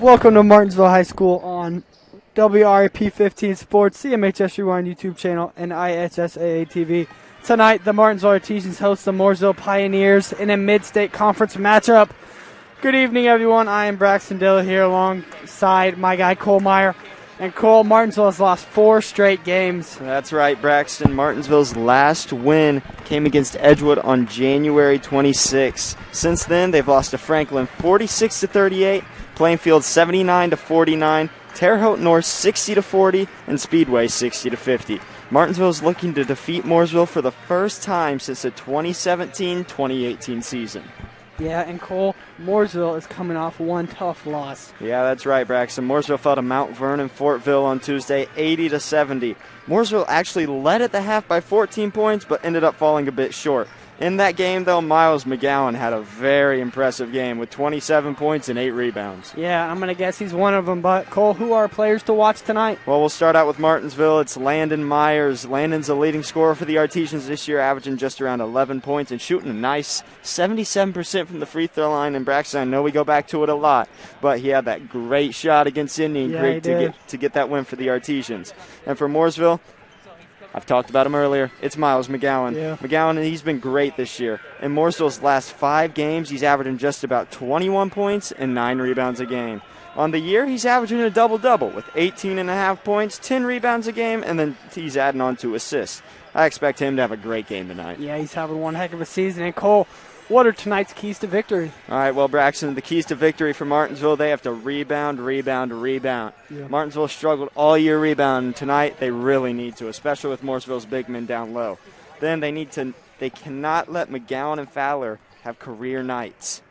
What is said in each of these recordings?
Welcome to Martinsville High School on WRAP 15 Sports, the MHS Rewind YouTube channel, and IHSAA TV. Tonight, the Martinsville Artesians host the Mooresville Pioneers in a mid-state conference matchup. Good evening, everyone. I am Braxton Dilla here alongside my guy Cole Meyer. And Cole, Martinsville has lost 4 straight games. That's right, Braxton. Martinsville's last win came against Edgewood on January 26. Since then, they've lost to Franklin 46-38, Plainfield 79-49, Terre Haute North 60-40, and Speedway 60-50. Martinsville is looking to defeat Mooresville for the first time since the 2017-2018 season. Yeah, and Cole, Mooresville is coming off one tough loss. Yeah, that's right, Braxton. Mooresville fell to Mount Vernon Fortville on Tuesday, 80-70. Mooresville actually led at the half by 14 points, but ended up falling a bit short. In that game, though, Miles McGowan had a very impressive game with 27 points and 8 rebounds. Yeah, I'm going to guess he's one of them. But, Cole, who are players to watch tonight? Well, we'll start out with Martinsville. It's Landon Myers. Landon's the leading scorer for the Artesians this year, averaging just around 11 points and shooting a nice 77% from the free throw line. And Braxton, I know we go back to it a lot, but he had that great shot against Indian Creek to get that win for the Artesians. And for Mooresville, I've talked about him earlier. It's Miles McGowan. Yeah. McGowan, he's been great this year. In Mooresville's last 5 games, he's averaging just about 21 points and 9 rebounds a game. On the year, he's averaging a double-double with 18.5 points, 10 rebounds a game, and then he's adding on 2 assists. I expect him to have a great game tonight. Yeah, he's having one heck of a season. And, Cole, what are tonight's keys to victory? All right, well, Braxton, the keys to victory for Martinsville, they have to rebound. Yeah. Martinsville struggled all year rebounding. Tonight, they really need to, especially with Mooresville's big men down low. Then they cannot let McGowan and Fowler have career nights.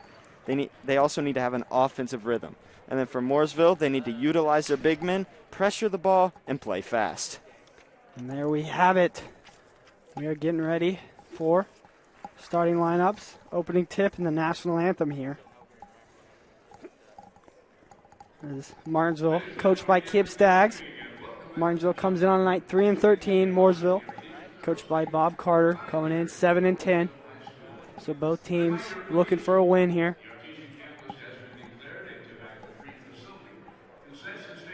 They also need to have an offensive rhythm. And then for Mooresville, they need to utilize their big men, pressure the ball, and play fast. And there we have it. We are getting ready for starting lineups, opening tip, and the national anthem here. This is Martinsville, coached by Kip Staggs. Martinsville comes in on tonight 3-13. Mooresville, coached by Bob Carter, coming in 7-10. So both teams looking for a win here.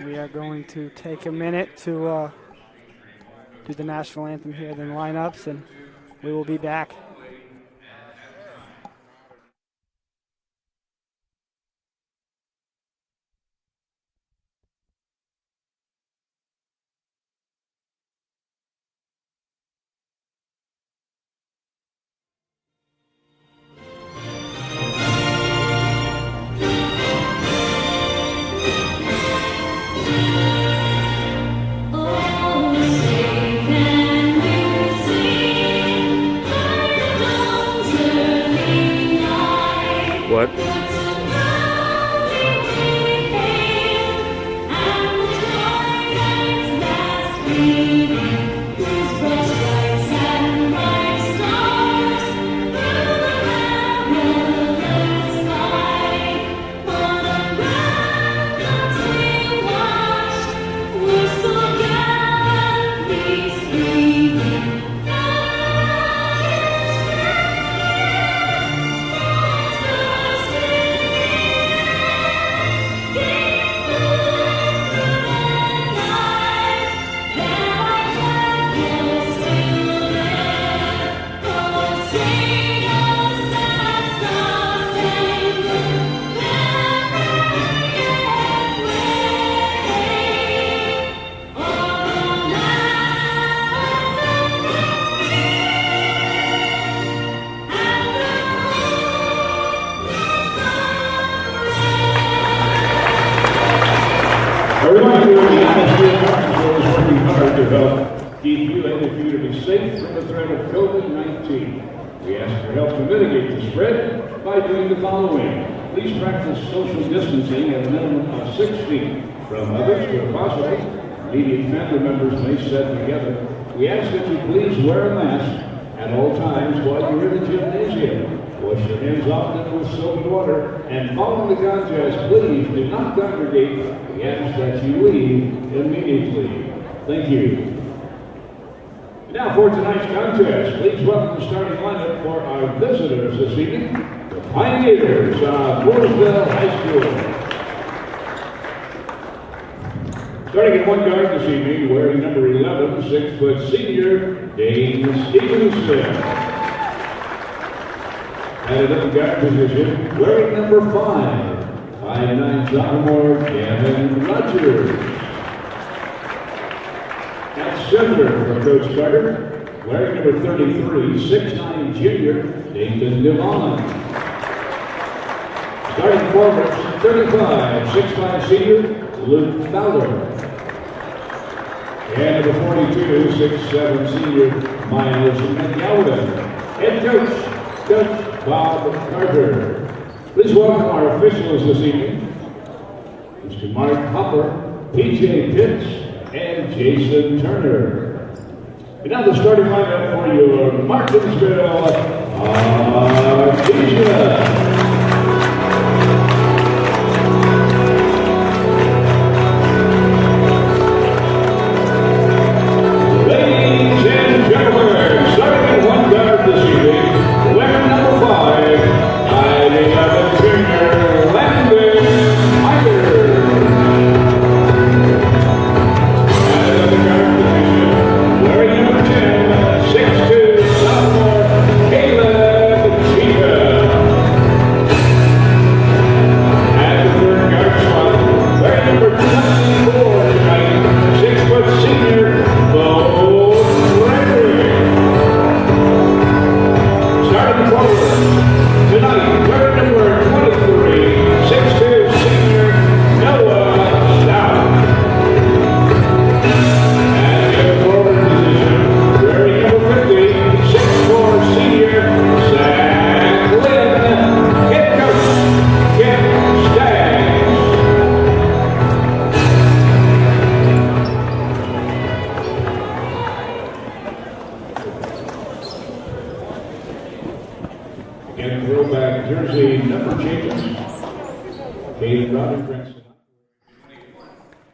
We are going to take a minute to do the national anthem here, then lineups, and we will be back. What? A reminder, the atmosphere in Martinsville is working hard to help keep you and you to be safe from the threat of COVID-19. We ask for help to mitigate the spread by doing the following. Please practice social distancing at a minimum of 6 feet from others where possible. Immediate family members may sit together. We ask that you please wear a mask at all times while you're in the gymnasium. Wash your hands often with soap and water, and following the contest, please do not congregate. We ask that you leave immediately. Thank you. Now for tonight's contest, please welcome the starting lineup for our visitors this evening, the Pioneers of Mooresville High School. Starting at one guard this evening, wearing number 11, 6-foot senior, Dane Stevenson. At another guard position, wearing number 5, 5'9" sophomore, Gavin Rogers. At center for Coach Carter, wearing number 33, 6'9" junior, Nathan Devon. Starting forwards, 35, 6'5" senior, Luke Fowler. And number 42, 6'7" senior, Miles McGowan. Head coach, Coach Bob Carter. Please welcome our officials this evening, Mr. Mark Hopper, P.J. Pitts, and Jason Turner. And now the starting lineup for your Martinsville Artesia.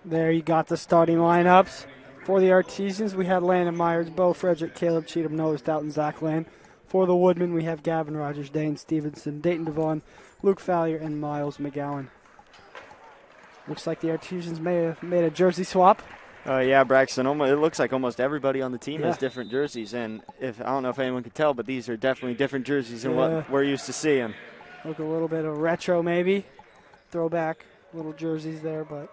There you got the starting lineups. For the Artesians, we had Landon Myers, Bo Frederick, Caleb Cheatham, Noah Stout, and Zach Land. For the Woodmen, we have Gavin Rogers, Dane Stevenson, Dayton Devon, Luke Fallier, and Miles McGowan. Looks like the Artesians may have made a jersey swap. Yeah, Braxton. It looks like almost everybody on the team has different jerseys, and I don't know if anyone could tell, but these are definitely different jerseys than what we're used to seeing. Look a little bit of retro, maybe throwback little jerseys there, but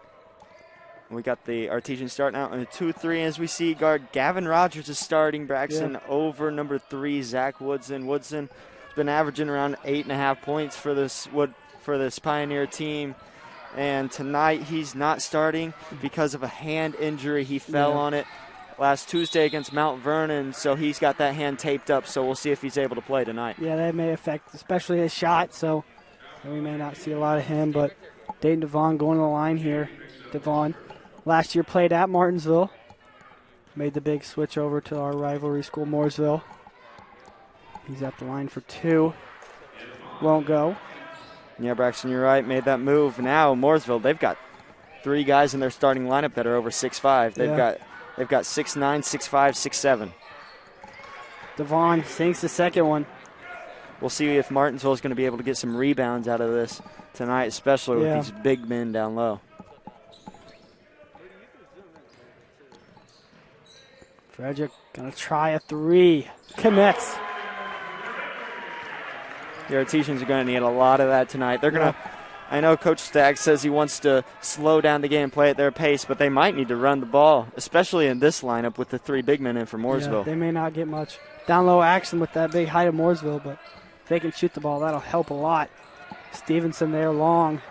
we got the Artesians starting out in a 2-3. As we see, guard Gavin Rogers is starting, Braxton, over number 3, Zach Woodson. Woodson has been averaging around 8.5 points for this Pioneer team. And tonight he's not starting because of a hand injury. He fell on it last Tuesday against Mount Vernon, so he's got that hand taped up. So we'll see if he's able to play tonight. Yeah, that may affect especially his shot, so we may not see a lot of him. But Dayton Devon going to the line here. Devon last year played at Martinsville. Made the big switch over to our rivalry school, Mooresville. He's at the line for 2. Won't go. Yeah, Braxton, you're right. Made that move. Now Mooresville, they've got 3 guys in their starting lineup that are over 6'5". They've got 6'9", 6'5", 6'7". Devon sinks the second one. We'll see if Martinsville is going to be able to get some rebounds out of this tonight, especially with these big men down low. Frederick going to try a 3. Connects. The Artesians are going to need a lot of that tonight. They're going to. I know Coach Staggs says he wants to slow down the game, play at their pace, but they might need to run the ball, especially in this lineup with the 3 big men in for Mooresville. They may not get much down low action with that big height of Mooresville, but if they can shoot the ball, that'll help a lot. Stevenson there long.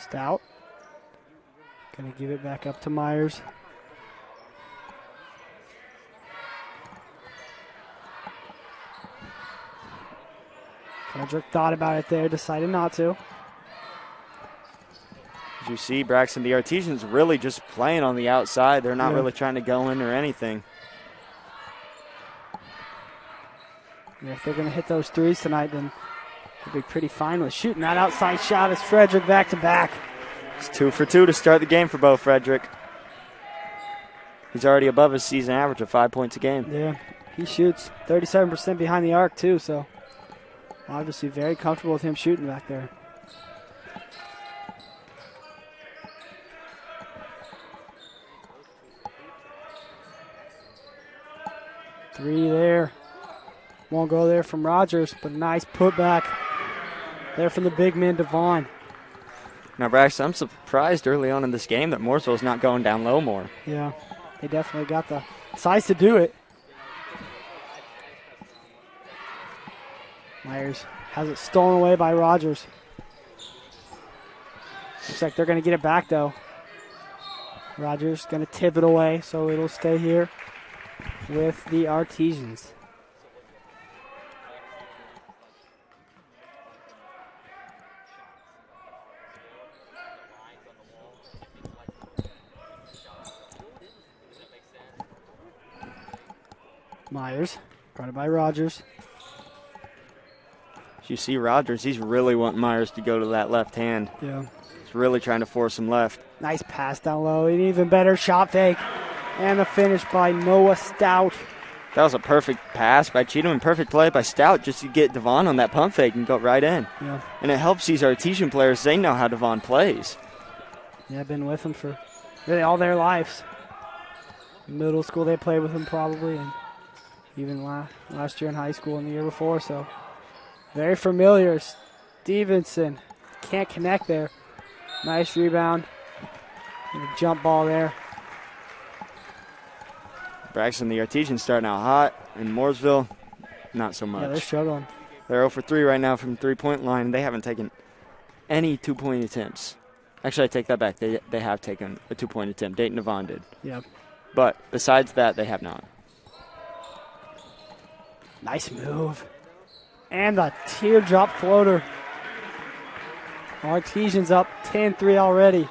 Stout. Going to give it back up to Myers. Frederick thought about it there, decided not to. As you see, Braxton, the Artesians really just playing on the outside. They're not really trying to go in or anything. Yeah, if they're going to hit those 3s tonight, then they'll be pretty fine with shooting that outside shot as Frederick back-to-back. It's 2 for 2 to start the game for Bo Frederick. He's already above his season average of 5 points a game. Yeah, he shoots 37% behind the arc, too, so obviously very comfortable with him shooting back there. Three there. Won't go there from Rogers, but nice putback there from the big man, Devon. Now, Braxton, I'm surprised early on in this game that Mooresville's not going down low more. Yeah, they definitely got the size to do it. Myers has it stolen away by Rogers. Looks like they're going to get it back, though. Rogers going to tip it away, so it'll stay here with the Artesians. Myers, brought it by Rogers. As you see Rogers, he's really wanting Myers to go to that left hand. Yeah. He's really trying to force him left. Nice pass down low. An even better shot fake. And the finish by Noah Stout. That was a perfect pass by Cheatham and perfect play by Stout just to get Devon on that pump fake and go right in. Yeah. And it helps these Artesian players. They know how Devon plays. Yeah, I've been with him for really all their lives. Middle school they played with him probably, and even last year in high school and the year before, so very familiar. Stevenson can't connect there. Nice rebound. And a jump ball there. Braxton, the Artesians starting out hot, and Mooresville, not so much. Yeah, they're struggling. They're 0 for 3 right now from three-point line, and they haven't taken any two-point attempts. Actually, I take that back. They have taken a two-point attempt. Dayton Devon did. Yeah. But besides that, they have not. Nice move. And the teardrop floater. Artesians up 10-3 already.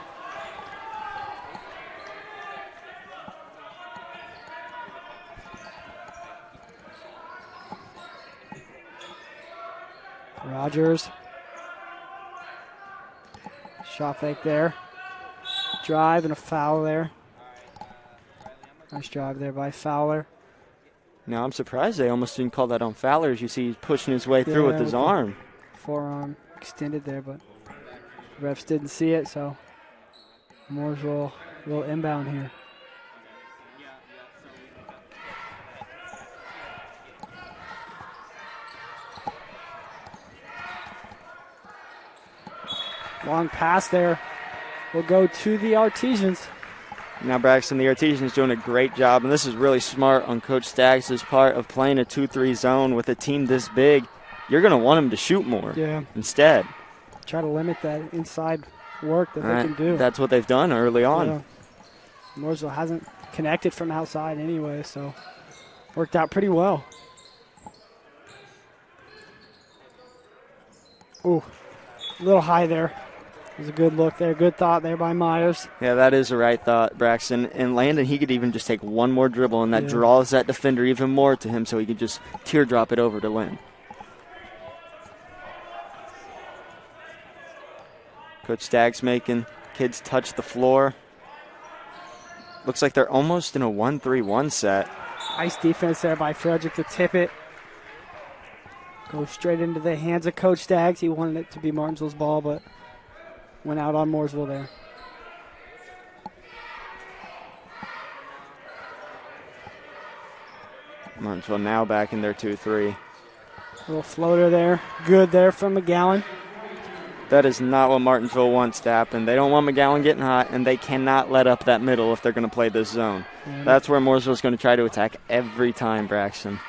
Rogers. Shot fake there. Drive and a foul there. Nice drive there by Fowler. Now, I'm surprised they almost didn't call that on Fowler. As you see, he's pushing his way through with his arm. Forearm extended there, but the refs didn't see it, so Mooresville will inbound here. Long pass there will go to the Artesians. Now, Braxton, the Artesians doing a great job, and this is really smart on Coach Staggs' part of playing a 2-3 zone with a team this big. You're going to want them to shoot more instead. Try to limit that inside work that they can do. That's what they've done early on. Yeah. Mooresville hasn't connected from outside anyway, so worked out pretty well. Ooh, a little high there. It was a good look there. Good thought there by Myers. Yeah, that is the right thought, Braxton. And Landon, he could even just take one more dribble, and that draws that defender even more to him so he could just teardrop it over to Lynn. Coach Staggs making kids touch the floor. Looks like they're almost in a 1-3-1 set. Nice defense there by Frederick to tip it. Goes straight into the hands of Coach Staggs. He wanted it to be Martinsville's ball, but went out on Mooresville there. Martinsville now back in their 2-3. Little floater there. Good there from McGowan. That is not what Martinsville wants to happen. They don't want McGowan getting hot, and they cannot let up that middle if they're going to play this zone. Yeah. That's where Mooresville's going to try to attack every time, Braxton.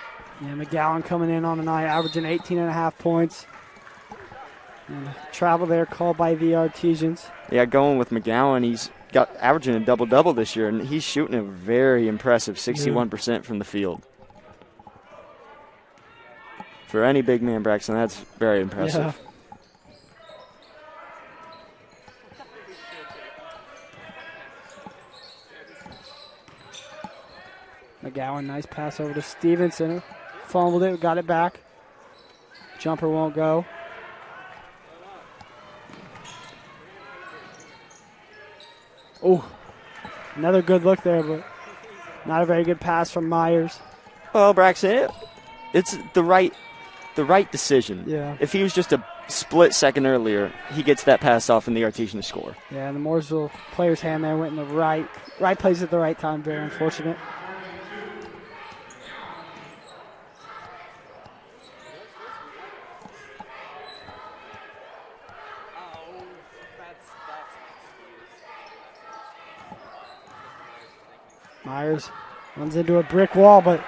Yeah, McGowan coming in on the night, averaging 18.5 points. And travel there called by the Artesians. Yeah, going with McGowan, he's got averaging a double-double this year, and he's shooting a very impressive 61% from the field. For any big man, Braxton, that's very impressive. Yeah. McGowan, nice pass over to Stevenson. Fumbled it, got it back. Jumper won't go. Oh, another good look there, but not a very good pass from Myers. Well, Braxton, it's the right decision. Yeah. If he was just a split second earlier, he gets that pass off and the Artesian score. Yeah, and the Mooresville player's hand there went in the right place at the right time. Very unfortunate. Myers runs into a brick wall, but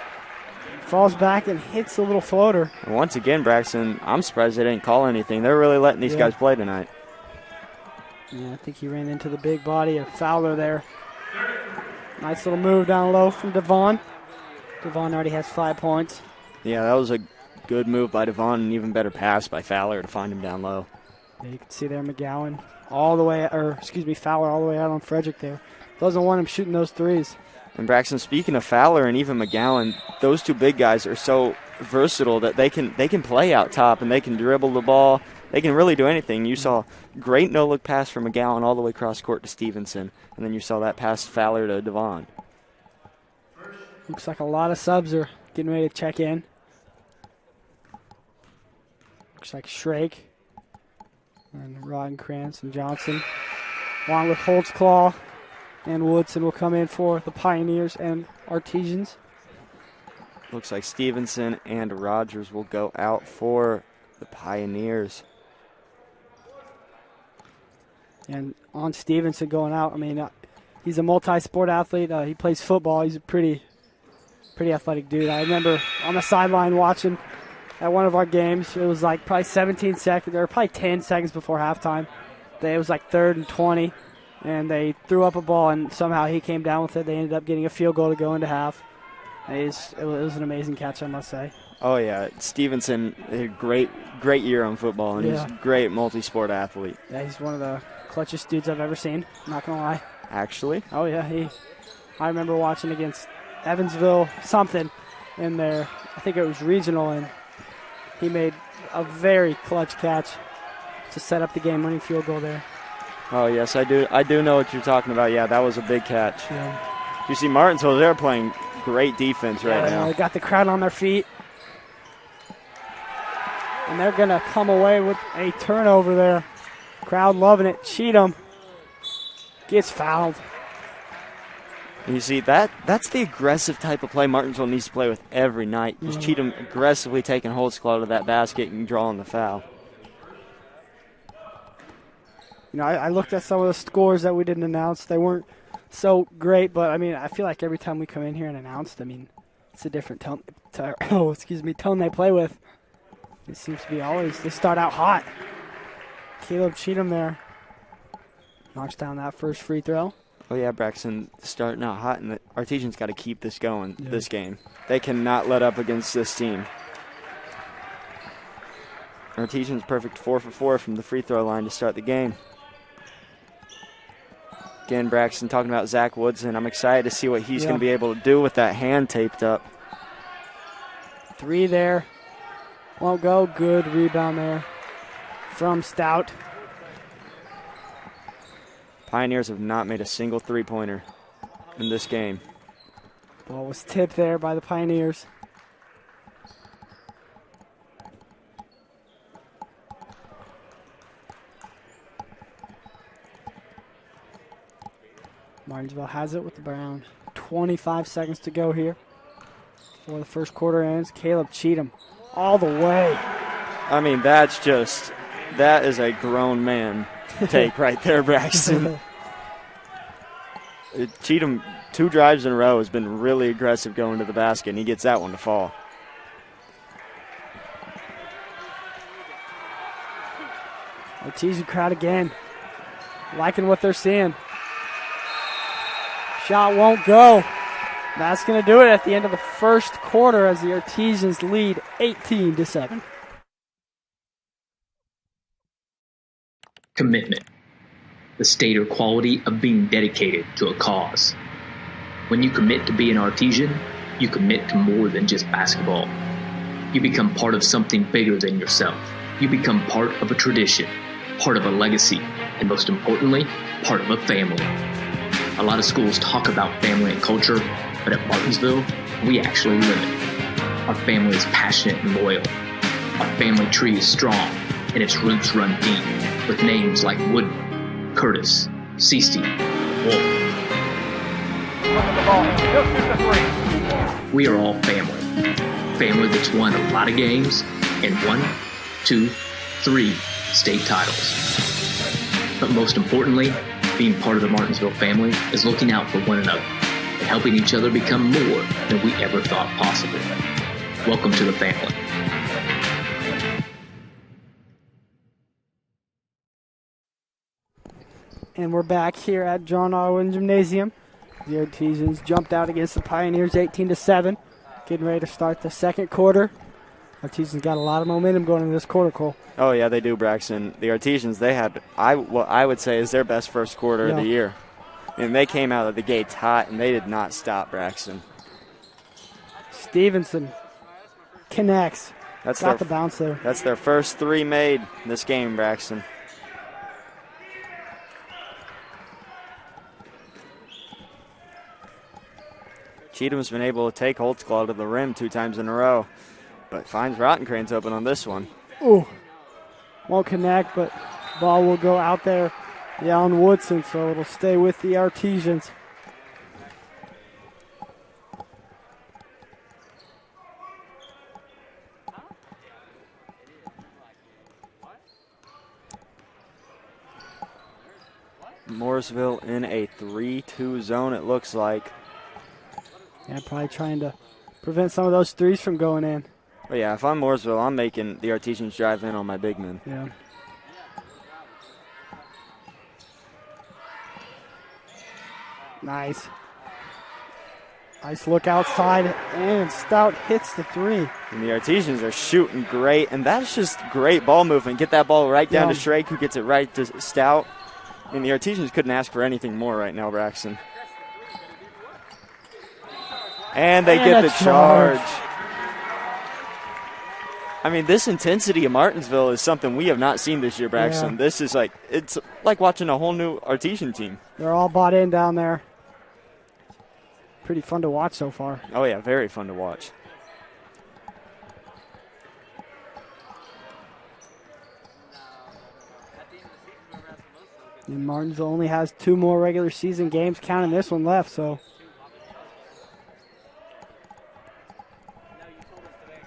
falls back and hits a little floater. And once again, Braxton, I'm surprised they didn't call anything. They're really letting these guys play tonight. Yeah, I think he ran into the big body of Fowler there. Nice little move down low from Devon. Devon already has 5 points. Yeah, that was a good move by Devon, and even better pass by Fowler to find him down low. Yeah, you can see there McGowan all the way, Fowler all the way out on Frederick there. Doesn't want him shooting those threes. And Braxton, speaking of Fowler and even McGowan, those two big guys are so versatile that they can play out top and they can dribble the ball. They can really do anything. You saw great no-look pass from McGowan all the way across court to Stevenson, and then you saw that pass Fowler to Devon. Looks like a lot of subs are getting ready to check in. Looks like Schrake and Rodenkrantz and Johnson, along with Holtzclaw and Woodson, will come in for the Pioneers and Artesians. Looks like Stevenson and Rogers will go out for the Pioneers. And on Stevenson going out, I mean, he's a multi-sport athlete. He plays football. He's a pretty athletic dude. I remember on the sideline watching at one of our games. It was like probably 17 seconds, or probably 10 seconds before halftime. It was like 3rd and 20, and they threw up a ball, and somehow he came down with it. They ended up getting a field goal to go into half. It was an amazing catch, I must say. Oh, yeah. Stevenson, a great year on football, and he's a great multi-sport athlete. Yeah, he's one of the clutchest dudes I've ever seen, not going to lie. Actually? Oh, yeah. I remember watching against Evansville something in there. I think it was regional, and he made a very clutch catch to set up the game-winning field goal there. Oh, yes, I do know what you're talking about. Yeah, that was a big catch. Yeah. You see Martinsville, they're playing great defense right now. They got the crowd on their feet. And they're going to come away with a turnover there. Crowd loving it. Cheatham gets fouled. You see, that's the aggressive type of play Martinsville needs to play with every night. Just Cheatham aggressively taking Holtzclaw to that basket and drawing the foul. You know, I looked at some of the scores that we didn't announce. They weren't so great, but, I mean, I feel like every time we come in here and announce, I mean, it's a different tone they play with. It seems to be always, they start out hot. Caleb Cheatham there knocks down that first free throw. Oh, yeah, Braxton starting out hot, and the Artesians got to keep this going, this game. They cannot let up against this team. Artesians perfect 4 for 4 from the free throw line to start the game. Again, Braxton talking about Zach Woodson. I'm excited to see what he's going to be able to do with that hand taped up. 3 there. Won't go. Good rebound there from Stout. Pioneers have not made a single three-pointer in this game. Ball was tipped there by the Pioneers. Martinsville has it with the Brown. 25 seconds to go here before the first quarter ends. Caleb Cheatham all the way. I mean, that is a grown man take right there, Braxton. Cheatham, 2 drives in a row, has been really aggressive going to the basket, and he gets that one to fall. Artesian crowd again, liking what they're seeing. Shot won't go. That's going to do it at the end of the first quarter as the Artesians lead 18-7. Commitment, the state or quality of being dedicated to a cause. When you commit to be an Artesian, you commit to more than just basketball. You become part of something bigger than yourself. You become part of a tradition, part of a legacy, and most importantly, part of a family. A lot of schools talk about family and culture, but at Martinsville, we actually live it. Our family is passionate and loyal. Our family tree is strong, and its roots run deep, with names like Wooden, Curtis, Seasty, Wolf. We are all family. Family that's won a lot of games and 1, 2, 3 state titles. But most importantly, being part of the Martinsville family is looking out for one another. and helping each other become more than we ever thought possible. Welcome to the family. And we're back here at John Arwen Gymnasium. The Artesians jumped out against the Pioneers 18-7. Getting ready to start the second quarter. Artesians got a lot of momentum going into this quarter, Cole. Oh, yeah, they do, Braxton. The Artesians, they had what I would say is their best first quarter of the year. And they came out of the gates hot, and they did not stop, Braxton. Stevenson connects. Got the bounce there. That's their first three made in this game, Braxton. Cheatham's been able to take Holtzclaw to the rim 2 times in a row, but finds Rottencrans open on this one. Ooh. Won't connect, but ball will go out there. On Woodson, so it'll stay with the Artesians. Mooresville in a 3-2 zone, it looks like. Yeah, probably trying to prevent some of those threes from going in. But yeah, if I'm Mooresville, I'm making the Artesians drive in on my big men. Yeah. Nice. Nice look outside, and Stout hits the three. And the Artesians are shooting great, and that's just great ball movement. Get that ball right down to Shrake, who gets it right to Stout. And the Artesians couldn't ask for anything more right now, Braxton. And they get the charge. I mean, this intensity of Martinsville is something we have not seen this year, Braxton. Yeah. This is it's like watching a whole new Artesian team. They're all bought in down there. Pretty fun to watch so far. Oh, yeah, very fun to watch. And Martinsville only has 2 more regular season games, counting this one left, so.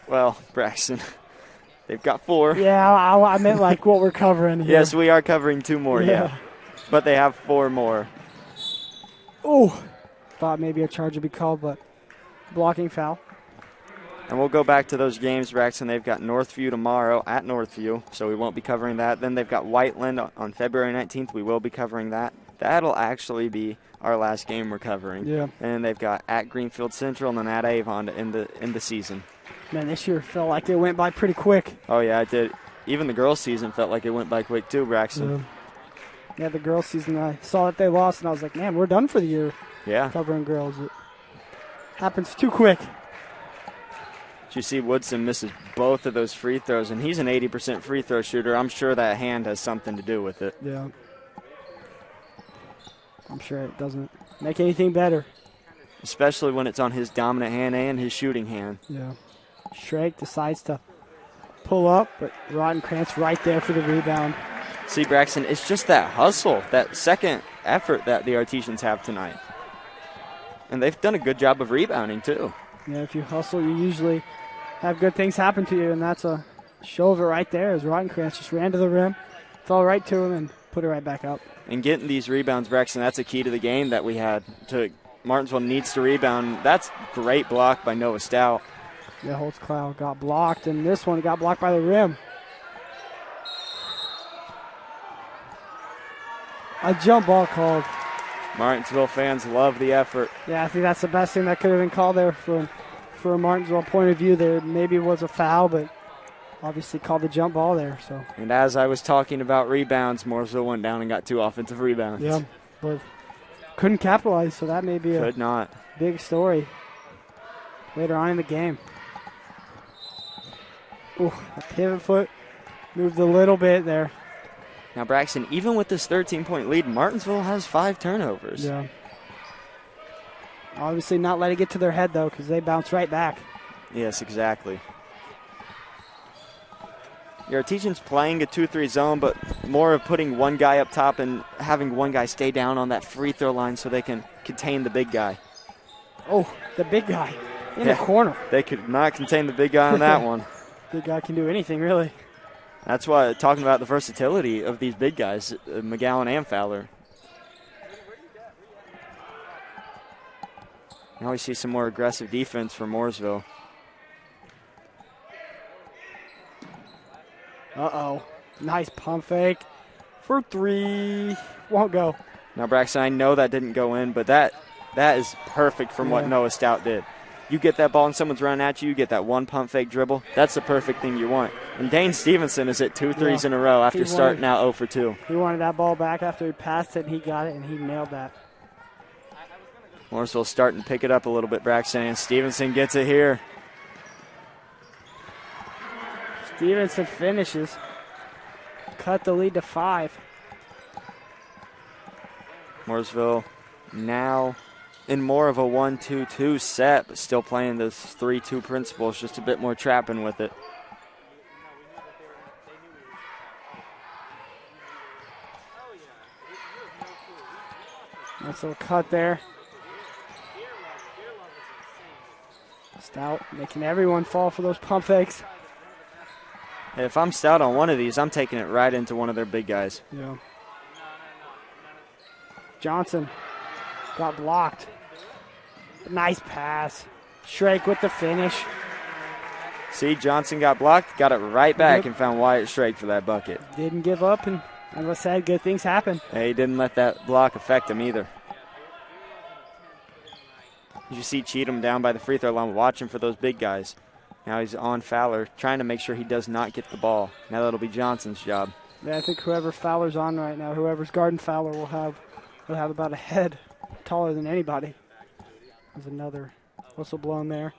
Well, Braxton, they've got 4. Yeah, I meant like what we're covering here. Yes, we are covering 2 more, yeah. But they have 4 more. Oh, thought maybe a charge would be called, but blocking foul. And we'll go back to those games, Braxton. They've got Northview tomorrow at Northview, so we won't be covering that. Then they've got Whiteland on February 19th. We will be covering that. That'll actually be our last game we're covering. Yeah. And they've got at Greenfield Central and then at Avon to end the season. Man, this year felt like it went by pretty quick. Oh, yeah, it did. Even the girls' season felt like it went by quick, too, Braxton. Yeah, the girls' season, I saw that they lost, and I was like, man, we're done for the year. Yeah. Covering girls. It happens too quick. You see Woodson misses both of those free throws, and he's an 80% free throw shooter. I'm sure that hand has something to do with it. Yeah. I'm sure it doesn't make anything better. Especially when it's on his dominant hand and his shooting hand. Yeah. Shrake decides to pull up, but Rottencrantz right there for the rebound. See, Braxton, it's just that hustle, that second effort that the Artesians have tonight. And they've done a good job of rebounding, too. Yeah, if you hustle, you usually have good things happen to you, and that's a show of it right there as Rottencrantz just ran to the rim, fell right to him, and put it right back up. And getting these rebounds, Braxton, that's a key to the game that we had. Martinsville needs to rebound. That's great block by Noah Stout. Yeah, Holtzclaw got blocked, and this one got blocked by the rim. A jump ball called. Martinsville fans love the effort. Yeah, I think that's the best thing that could have been called there from a Martinsville point of view. There maybe was a foul, but obviously called the jump ball there. So. And as I was talking about rebounds, Mooresville went down and got 2 offensive rebounds. Yeah, but couldn't capitalize, so that may be a big story later on in the game. Ooh, a pivot foot moved a little bit there. Now, Braxton, even with this 13-point lead, Martinsville has 5 turnovers. Yeah. Obviously not let it get to their head, though, because they bounce right back. Yes, exactly. The Artesians playing a 2-3 zone, but more of putting one guy up top and having one guy stay down on that free throw line so they can contain the big guy. Oh, the big guy in the corner. They could not contain the big guy on that one. Big guy can do anything, really. That's why talking about the versatility of these big guys, McGowan and Fowler. Now we see some more aggressive defense from Mooresville. Uh-oh. Nice pump fake for 3. Won't go. Now, Braxton, I know that didn't go in, but that is perfect from what Noah Stout did. You get that ball and someone's running at you, you get that one pump fake dribble. That's the perfect thing you want. And Dane Stevenson is at 2 threes in a row after starting out 0 for 2. He wanted that ball back after he passed it, and he got it, and he nailed that. Mooresville starting to pick it up a little bit, Braxton, and Stevenson gets it here. Stevenson finishes. Cut the lead to 5. Mooresville now in more of a 1-2-2 set, but still playing this 3-2 principles, just a bit more trapping with it. Nice little cut there. Stout making everyone fall for those pump fakes. Hey, if I'm Stout on one of these, I'm taking it right into one of their big guys. Yeah. Johnson got blocked. Nice pass. Shrake with the finish. See, Johnson got blocked, got it right back and found Wyatt Shrake for that bucket. Didn't give up, and as I said, good things happen. Hey, he didn't let that block affect him either. You see Cheatham down by the free throw line watching for those big guys. Now he's on Fowler, trying to make sure he does not get the ball. Now that'll be Johnson's job. Yeah, I think whoever Fowler's on right now, whoever's guarding Fowler will have about a head taller than anybody. There's another whistle blown there.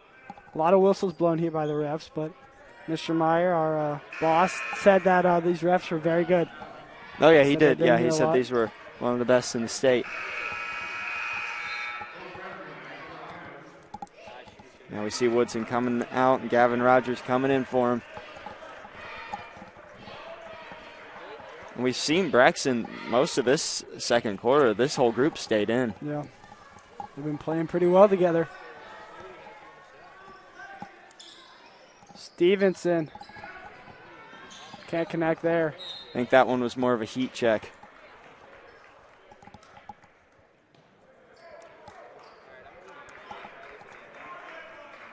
A lot of whistles blown here by the refs, but Mr. Meyer, our boss, said that these refs were very good. Oh, yeah, he did. Yeah, he said these were one of the best in the state. Now we see Woodson coming out and Gavin Rogers coming in for him. And we've seen Braxton most of this second quarter. This whole group stayed in. Yeah. They've been playing pretty well together. Stevenson. Can't connect there. I think that one was more of a heat check.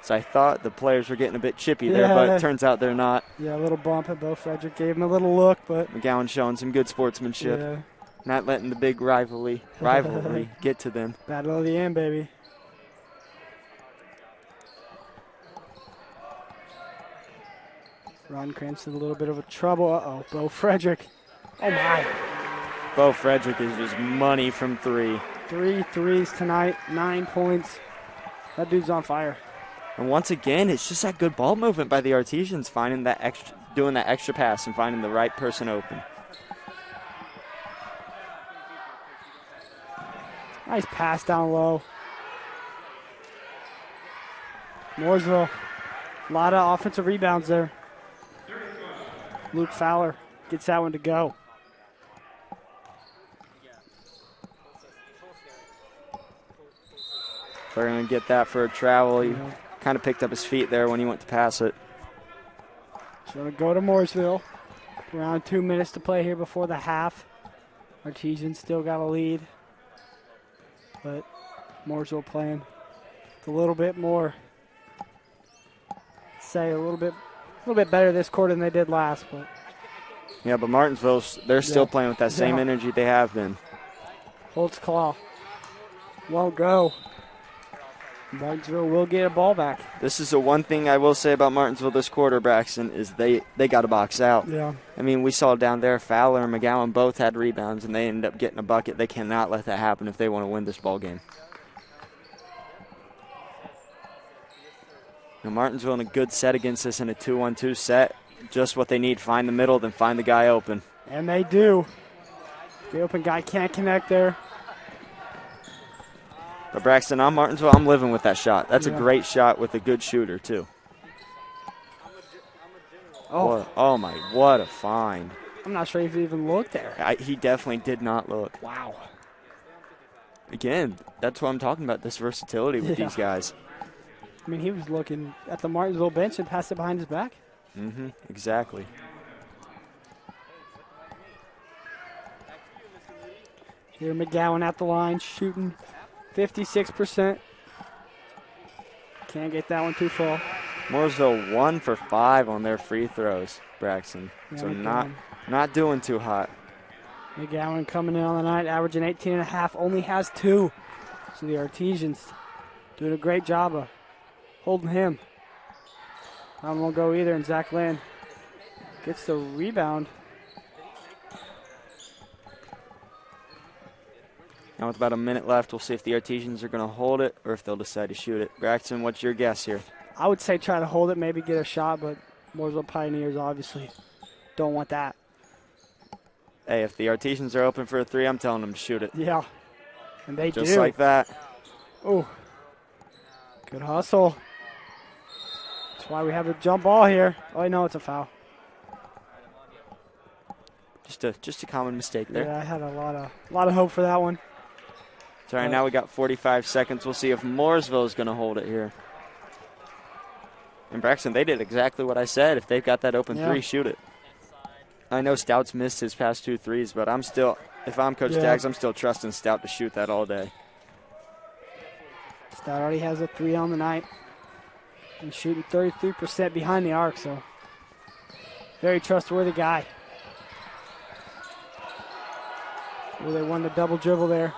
So I thought the players were getting a bit chippy there, but it turns out they're not. Yeah, a little bump at Bo Frederick. Gave him a little look, but McGowan showing some good sportsmanship. Yeah. Not letting the big rivalry get to them. Battle of the end, baby. Rodencrantz in a little bit of a trouble. Uh-oh, Bo Frederick. Oh, my. Bo Frederick is just money from 3. 3 threes tonight, 9 points. That dude's on fire. And once again, it's just that good ball movement by the Artesians, finding that doing that extra pass and finding the right person open. Nice pass down low. Mooresville, a lot of offensive rebounds there. Luke Fowler gets that one to go. They're going to get that for a travel. He kind of picked up his feet there when he went to pass it. So going to go to Mooresville. Around 2 minutes to play here before the half. Artesians still got a lead. But Mooresville playing a little bit more, say a little bit better this quarter than they did last. But yeah, but Martinsville, they're still playing with that same energy they have been. Holt's claw won't go. Martinsville will get a ball back. This is the one thing I will say about Martinsville this quarter, Braxton, is they got to box out. Yeah. I mean, we saw down there Fowler and McGowan both had rebounds, and they ended up getting a bucket. They cannot let that happen if they want to win this ball game. Now, Martinsville in a good set against us in a 2-1-2 set. Just what they need. Find the middle, then find the guy open. And they do. The open guy can't connect there. But Braxton, on Martinsville, I'm living with that shot. That's a great shot with a good shooter, too. Oh my, what a find. I'm not sure if he even looked there. He definitely did not look. Wow. Again, that's what I'm talking about, this versatility with these guys. I mean, he was looking at the Martinsville bench and passed it behind his back. Mm-hmm, exactly. Here McGowan at the line, shooting 56%. Can't get that one too full. Mooresville 1 for 5 on their free throws, Braxton. Yeah, So not doing too hot. McGowan coming in on the night, averaging 18.5, only has 2. So the Artesians doing a great job of holding him. Time won't go either, and Zach Lynn gets the rebound. Now with about a minute left, we'll see if the Artesians are going to hold it or if they'll decide to shoot it. Braxton, what's your guess here? I would say try to hold it, maybe get a shot, but Mooresville Pioneers obviously don't want that. Hey, if the Artesians are open for a 3, I'm telling them to shoot it. Yeah, and they do. Just like that. Oh, good hustle. That's why we have a jump ball here. Oh, no, it's a foul. Just a common mistake there. Yeah, I had a lot of hope for that one. So right now we got 45 seconds. We'll see if Mooresville is going to hold it here. And Braxton, they did exactly what I said. If they've got that open 3, shoot it. I know Stout's missed his past 2 threes, but if I'm Coach Daggs, I'm still trusting Stout to shoot that all day. Stout already has a 3 on the night. And shooting 33% behind the arc, so very trustworthy guy. Oh, they won the double dribble there.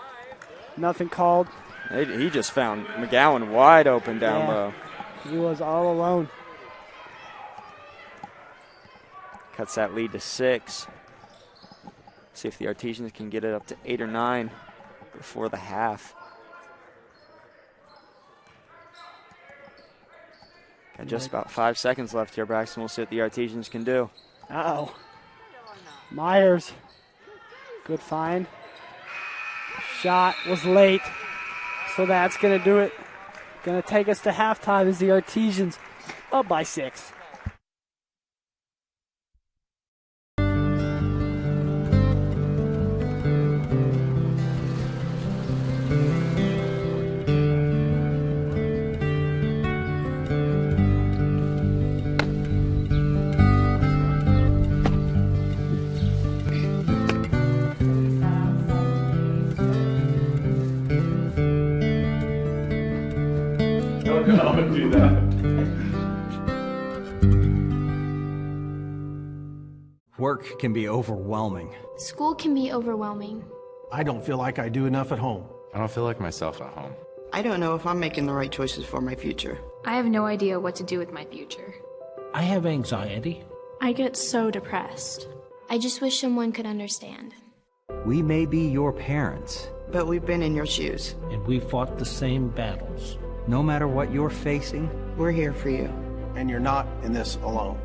Nothing called. He just found McGowan wide open down low. He was all alone. Cuts that lead to 6. See if the Artesians can get it up to 8 or 9 before the half. Got just about 5 seconds left here, Braxton. We'll see what the Artesians can do. Uh-oh. Myers. Good find. Shot was late. So that's going to do it. Going to take us to halftime as the Artesians up by 6. Don't do that. Work can be overwhelming. School can be overwhelming. I don't feel like I do enough at home. I don't feel like myself at home. I don't know if I'm making the right choices for my future. I have no idea what to do with my future. I have anxiety. I get so depressed. I just wish someone could understand. We may be your parents. But we've been in your shoes. And we fought the same battles. No matter what you're facing, we're here for you. And you're not in this alone.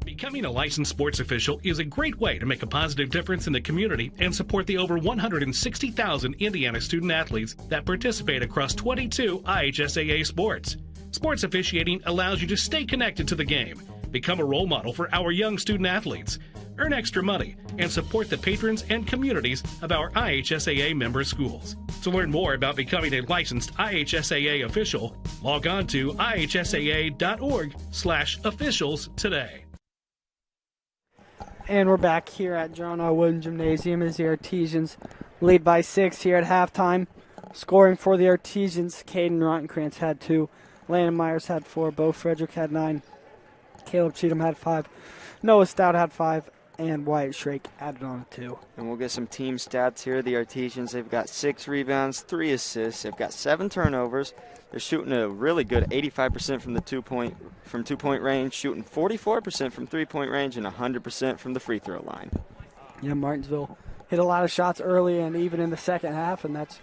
Becoming a licensed sports official is a great way to make a positive difference in the community and support the over 160,000 Indiana student athletes that participate across 22 IHSAA sports. Sports officiating allows you to stay connected to the game, become a role model for our young student athletes, earn extra money, and support the patrons and communities of our IHSAA member schools. To learn more about becoming a licensed IHSAA official, log on to ihsaa.org/officials today. And we're back here at John R. Wooden Gymnasium as the Artesians lead by 6 here at halftime. Scoring for the Artesians, Caden Rottenkrantz had 2, Landon Myers had 4, Bo Frederick had 9, Caleb Cheatham had 5, Noah Stout had 5, and Wyatt Shrake added on a 2. And we'll get some team stats here. The Artesians, they've got 6 rebounds, 3 assists. They've got 7 turnovers. They're shooting a really good 85% from the two-point range, shooting 44% from three-point range, and 100% from the free throw line. Yeah, Martinsville hit a lot of shots early and even in the second half, and that's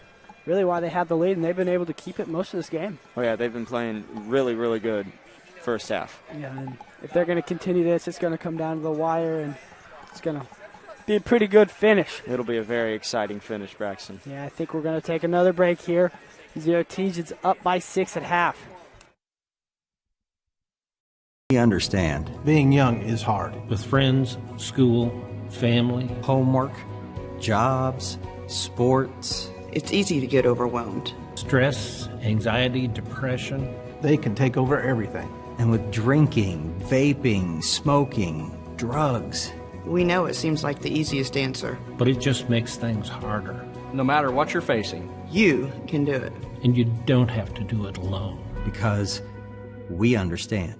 really why they had the lead, and they've been able to keep it most of this game. Oh, yeah, they've been playing really, really good first half. Yeah, and if they're going to continue this, it's going to come down to the wire, and it's going to be a pretty good finish. It'll be a very exciting finish, Braxton. Yeah, I think we're going to take another break here. The Artesians up by 6 at half. we understand. Being young is hard. With friends, school, family, homework, jobs, sports. It's easy to get overwhelmed. Stress, anxiety, depression. They can take over everything. And with drinking, vaping, smoking, drugs. We know it seems like the easiest answer. But it just makes things harder. no matter what you're facing. You can do it. And you don't have to do it alone. Because we understand.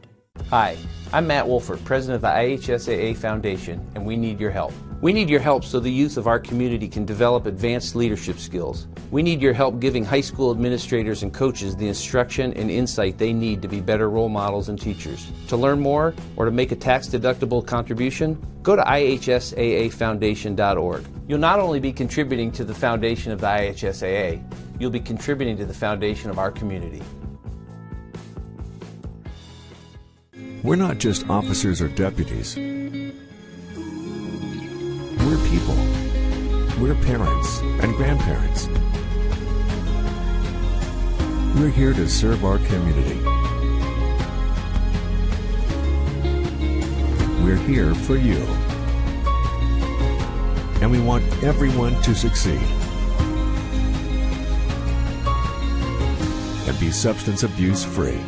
Hi, I'm Matt Wolford, president of the IHSAA Foundation, and we need your help. We need your help so the youth of our community can develop advanced leadership skills. We need your help giving high school administrators and coaches the instruction and insight they need to be better role models and teachers. To learn more or to make a tax-deductible contribution, go to ihsaafoundation.org. You'll not only be contributing to the foundation of the IHSAA, you'll be contributing to the foundation of our community. We're not just officers or deputies. We're people. We're parents and grandparents. We're here to serve our community. We're here for you. And we want everyone to succeed and be substance abuse free.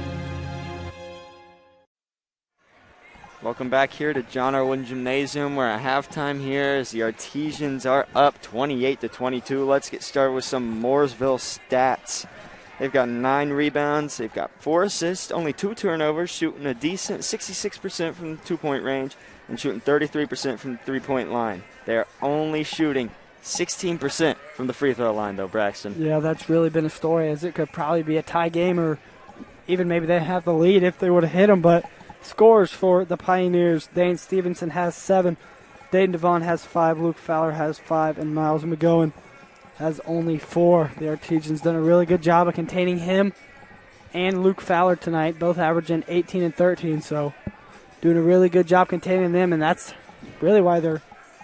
Welcome back here to John R. Wooden Gymnasium. We're at halftime here as the Artesians are up 28-22. Let's get started with some Mooresville stats. They've got 9 rebounds. They've got 4 assists, only 2 turnovers, shooting a decent 66% from the 2-point range and shooting 33% from the 3-point line. They're only shooting 16% from the free throw line, though, Braxton. Yeah, that's really been a story, as it could probably be a tie game, or even maybe they have the lead if they would have hit them, but scores for the Pioneers: Dane Stevenson has 7, Dayton Devon has 5, Luke Fowler has 5, and Miles McGowan has only 4. The Artesians done a really good job of containing him and Luke Fowler tonight, both averaging 18 and 13, so doing a really good job containing them, and that's really why they're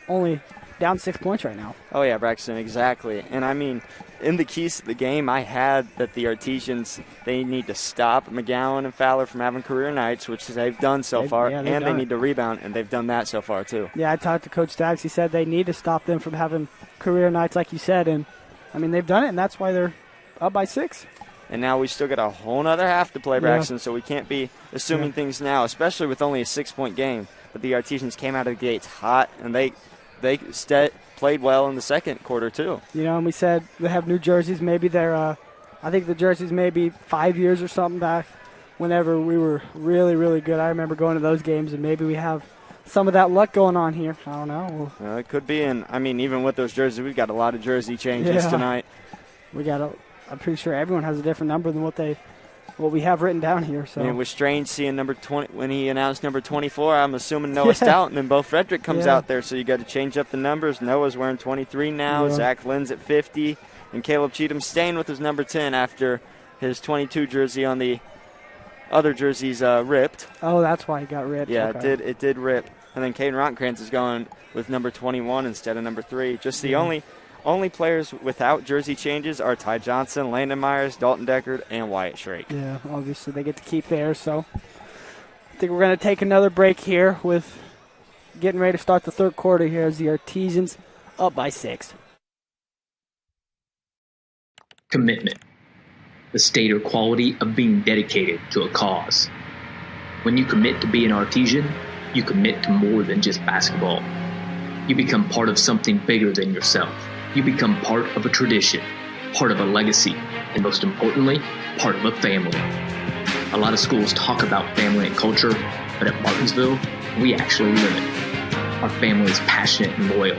only down 6 points right now. Oh, yeah, Braxton, exactly. And, I mean, in the keys to the game, I had that the Artesians, they need to stop McGowan and Fowler from having career nights, which they've done so far, and they need to rebound, and they've done that so far, too. Yeah, I talked to Coach Staggs. He said they need to stop them from having career nights, like you said, and, I mean, they've done it, and that's why they're up by 6. And now we still got a whole nother half to play, Braxton, so we can't be assuming things now, especially with only a 6-point game. But the Artesians came out of the gates hot, and they played well in the second quarter, too. You know, and we said they have new jerseys. Maybe they're, I think the jerseys maybe 5 years or something back whenever we were really, really good. I remember going to those games, and maybe we have some of that luck going on here. I don't know. It could be, and, I mean, even with those jerseys, we've got a lot of jersey changes tonight. I'm pretty sure everyone has a different number than what we have written down here. So it was strange seeing number 20 when he announced number 24. I'm assuming Noah Stout, and then Bo Frederick comes out there, so you got to change up the numbers. Noah's wearing 23 now. Zach Lynn's at 50, and Caleb Cheatham staying with his number 10 after his 22 jersey on the other jerseys ripped. Oh, that's why he got ripped. Yeah, okay. it did rip. And then Caden Rockkrantz is going with number 21 instead of number 3. Just the only players without jersey changes are Ty Johnson, Landon Myers, Dalton Deckard, and Wyatt Shrake. Yeah, obviously they get to keep theirs. So I think we're going to take another break here with getting ready to start the third quarter here as the Artesians up by 6. Commitment. The state or quality of being dedicated to a cause. When you commit to be an Artesian, you commit to more than just basketball. You become part of something bigger than yourself. You become part of a tradition, part of a legacy, and most importantly, part of a family. A lot of schools talk about family and culture, but at Martinsville, we actually live it. Our family is passionate and loyal.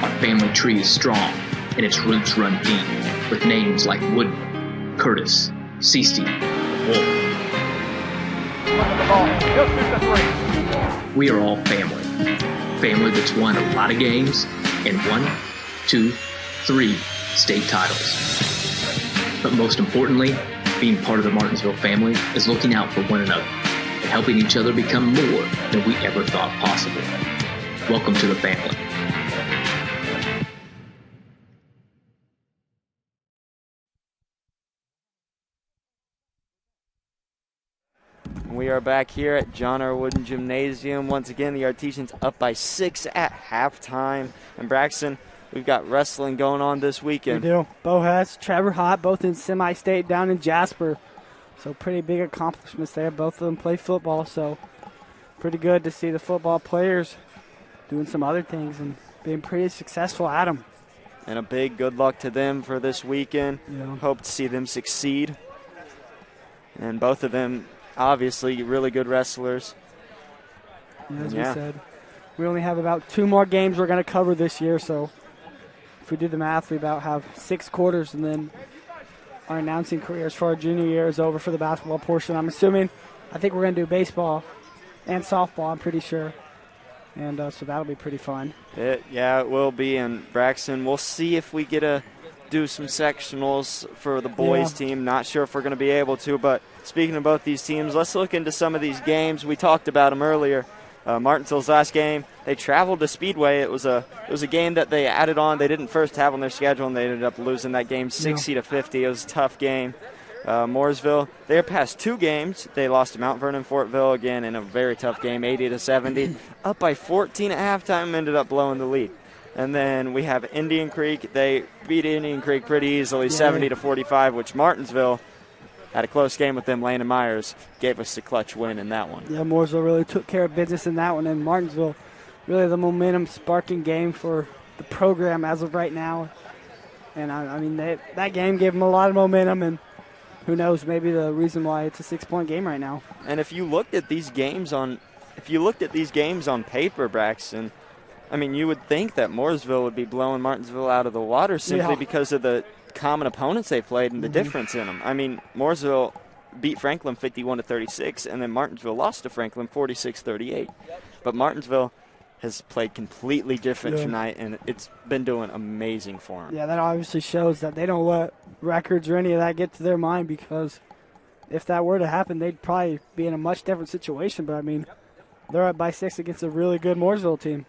Our family tree is strong, and its roots run deep, with names like Woodman, Curtis, Seasty, Wolf. We are all family. Family that's won a lot of games and 1, 2, 3 state titles. But most importantly, being part of the Martinsville family is looking out for one another and helping each other become more than we ever thought possible. Welcome to the family. We are back here at John R. Wooden Gymnasium. Once again, the Artesians up by 6 at halftime. And Braxton, we've got wrestling going on this weekend. We do. Bo Hess, Trevor Hott, both in semi-state down in Jasper. So pretty big accomplishments there. Both of them play football, so pretty good to see the football players doing some other things and being pretty successful at them. And a big good luck to them for this weekend. Yeah. Hope to see them succeed. And both of them, obviously, really good wrestlers. Yeah, as we said, we only have about 2 more games we're going to cover this year. So if we do the math, we about have 6 quarters, and then our announcing careers for our junior year is over for the basketball portion. I think we're going to do baseball and softball, I'm pretty sure. And so that'll be pretty fun. It will be. And Braxton, we'll see if we get to do some sectionals for the boys team. Not sure if we're going to be able to, but speaking of both these teams, let's look into some of these games. We talked about them earlier. Martinsville's last game, they traveled to Speedway. It was a game that they added on. They didn't first have on their schedule, and they ended up losing that game 60-50. It was a tough game. Mooresville, their past 2 games, they lost to Mount Vernon, Fortville, again in a very tough game, 80-70. Up by 14 at halftime, ended up blowing the lead. And then we have Indian Creek. They beat Indian Creek pretty easily, 70-45, which Martinsville had a close game with them. Landon Myers gave us the clutch win in that one. Yeah, Mooresville really took care of business in that one, and Martinsville, really the momentum-sparking game for the program as of right now. And, I mean, that game gave them a lot of momentum, and who knows, maybe the reason why it's a 6-point game right now. And if you looked at these games on paper, Braxton, I mean, you would think that Mooresville would be blowing Martinsville out of the water simply because of the common opponents they played and the difference in them. I mean, Mooresville beat Franklin 51-36, and then Martinsville lost to Franklin 46-38. But Martinsville has played completely different tonight, and it's been doing amazing for them. Yeah, that obviously shows that they don't let records or any of that get to their mind, because if that were to happen, they'd probably be in a much different situation. But, I mean, they're up by 6 against a really good Mooresville team.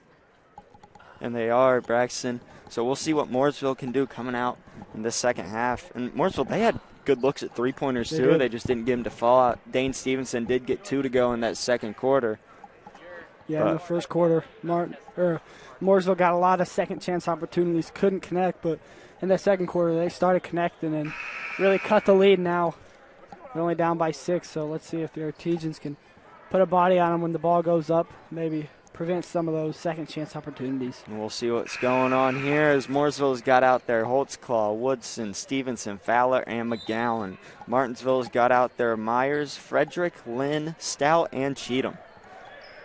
And they are, Braxton. So we'll see what Mooresville can do coming out in this second half. And Mooresville, they had good looks at three-pointers too. They just didn't get them to fall out. Dane Stevenson did get 2 to go in that second quarter. Yeah, in the first quarter, Mooresville got a lot of second-chance opportunities, couldn't connect, but in the second quarter they started connecting and really cut the lead. Now they're only down by 6, so let's see if the Artesians can put a body on them when the ball goes up, maybe prevent some of those second-chance opportunities. And we'll see what's going on here as Mooresville's got out there Holtzclaw, Woodson, Stevenson, Fowler, and McGowan. Martinsville's got out there Myers, Frederick, Lynn, Stout, and Cheatham.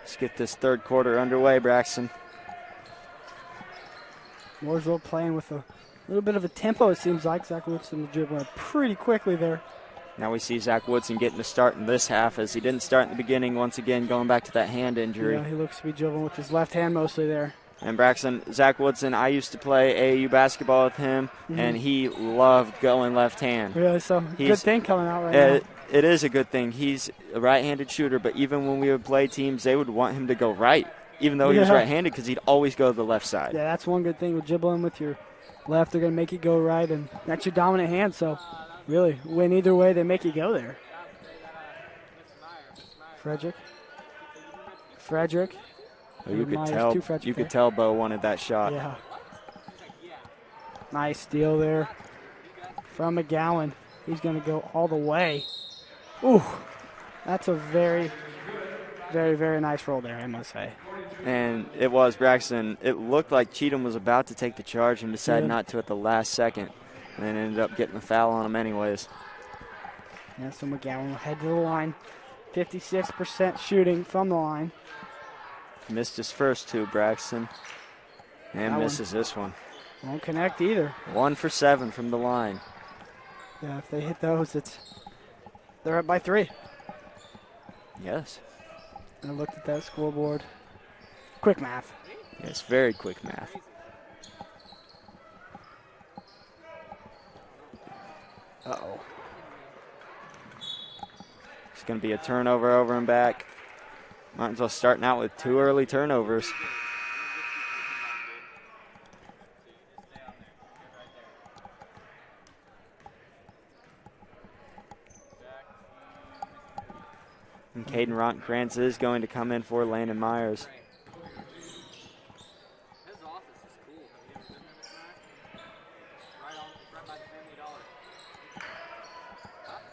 Let's get this third quarter underway, Braxton. Mooresville playing with a little bit of a tempo, it seems like. Zach Woodson was dribbling pretty quickly there. Now we see Zach Woodson getting to start in this half, as he didn't start in the beginning, once again going back to that hand injury. Yeah, he looks to be dribbling with his left hand mostly there. And Braxton, Zach Woodson, I used to play AAU basketball with him, and he loved going left hand. Really? So good thing coming out right now. It is a good thing. He's a right-handed shooter, but even when we would play teams, they would want him to go right, even though he was right-handed, because he'd always go to the left side. Yeah, that's one good thing with dribbling with your left. They're going to make you go right, and that's your dominant hand, so really, win either way, they make you go there. Frederick. Well, you could tell Bo wanted that shot. Yeah. Nice steal there from McGowan. He's going to go all the way. Ooh, that's a very, very, very nice roll there, I must say. And it was, Braxton. It looked like Cheatham was about to take the charge and decided not to at the last second, and then ended up getting the foul on him anyways. Yeah, so McGowan will head to the line. 56% shooting from the line. Missed his first 2, Braxton, and misses this one. Won't connect either. 1 for 7 from the line. Yeah, if they hit those, they're up by 3. Yes. I looked at that scoreboard. Quick math. Yes, very quick math. Uh-oh. It's going to be a turnover over and back. Martinsville starting out with 2 early turnovers. And Caden Rontkrantz is going to come in for Landon Myers.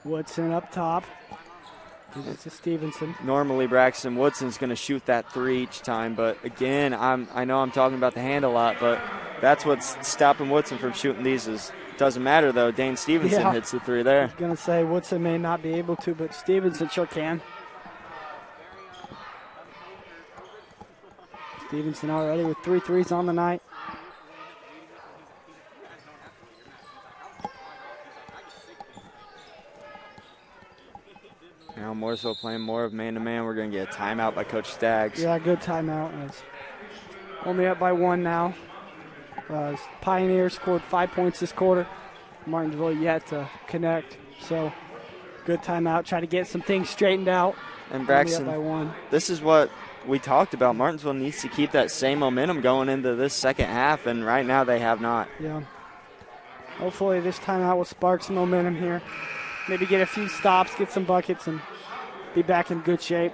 Woodson up top. Gives it to Stevenson. Normally Braxton Woodson's going to shoot that 3 each time, but again, I know I'm talking about the hand a lot, but that's what's stopping Woodson from shooting these. Doesn't matter though. Dane Stevenson hits the 3 there. I was going to say Woodson may not be able to, but Stevenson sure can. Stevenson already with 3 threes on the night. Now Mooresville playing more of man-to-man. We're going to get a timeout by Coach Staggs. Yeah, good timeout. It's only up by 1 now. Pioneers scored 5 points this quarter. Martinsville yet to connect. So good timeout. Try to get some things straightened out. And Braxton, only up by 1. This is what we talked about. Martinsville needs to keep that same momentum going into this second half, and right now they have not. Yeah. Hopefully this timeout will spark some momentum here. Maybe get a few stops, get some buckets, and be back in good shape.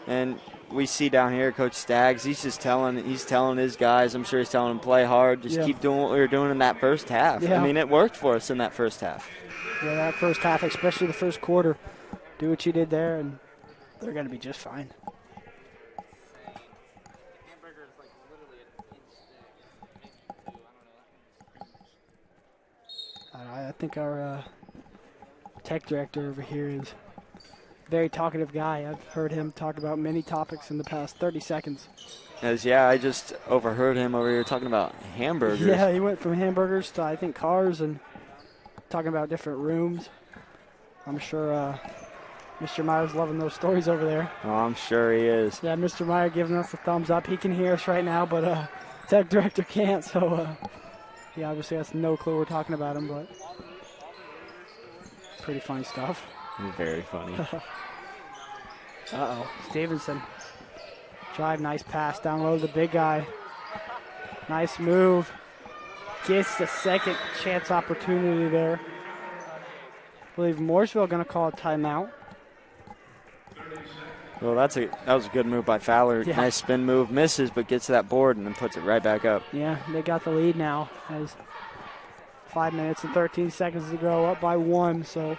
And we see down here Coach Staggs, he's telling his guys, I'm sure he's telling them play hard, just keep doing what we were doing in that first half. Yeah. I mean, it worked for us in that first half. Yeah, that first half, especially the first quarter. Do what you did there, and they're going to be just fine. I think our tech director over here is a very talkative guy. I've heard him talk about many topics in the past 30 seconds. I just overheard him over here talking about hamburgers. Yeah, he went from hamburgers to, I think, cars and talking about different rooms. I'm sure Mr. Meyer's loving those stories over there. Oh, I'm sure he is. Yeah, Mr. Meyer giving us a thumbs up. He can hear us right now, but tech director can't, so he obviously has no clue we're talking about him, but pretty funny stuff. Very funny. Uh-oh, Stevenson. Drive, nice pass down low to the big guy. Nice move. Gets the second chance opportunity there. I believe Mooresville going to call a timeout. Well, that was a good move by Fowler. Yeah. Nice spin move, misses, but gets to that board and then puts it right back up. Yeah, they got the lead now. As 5 minutes and 13 seconds to go, up by 1. So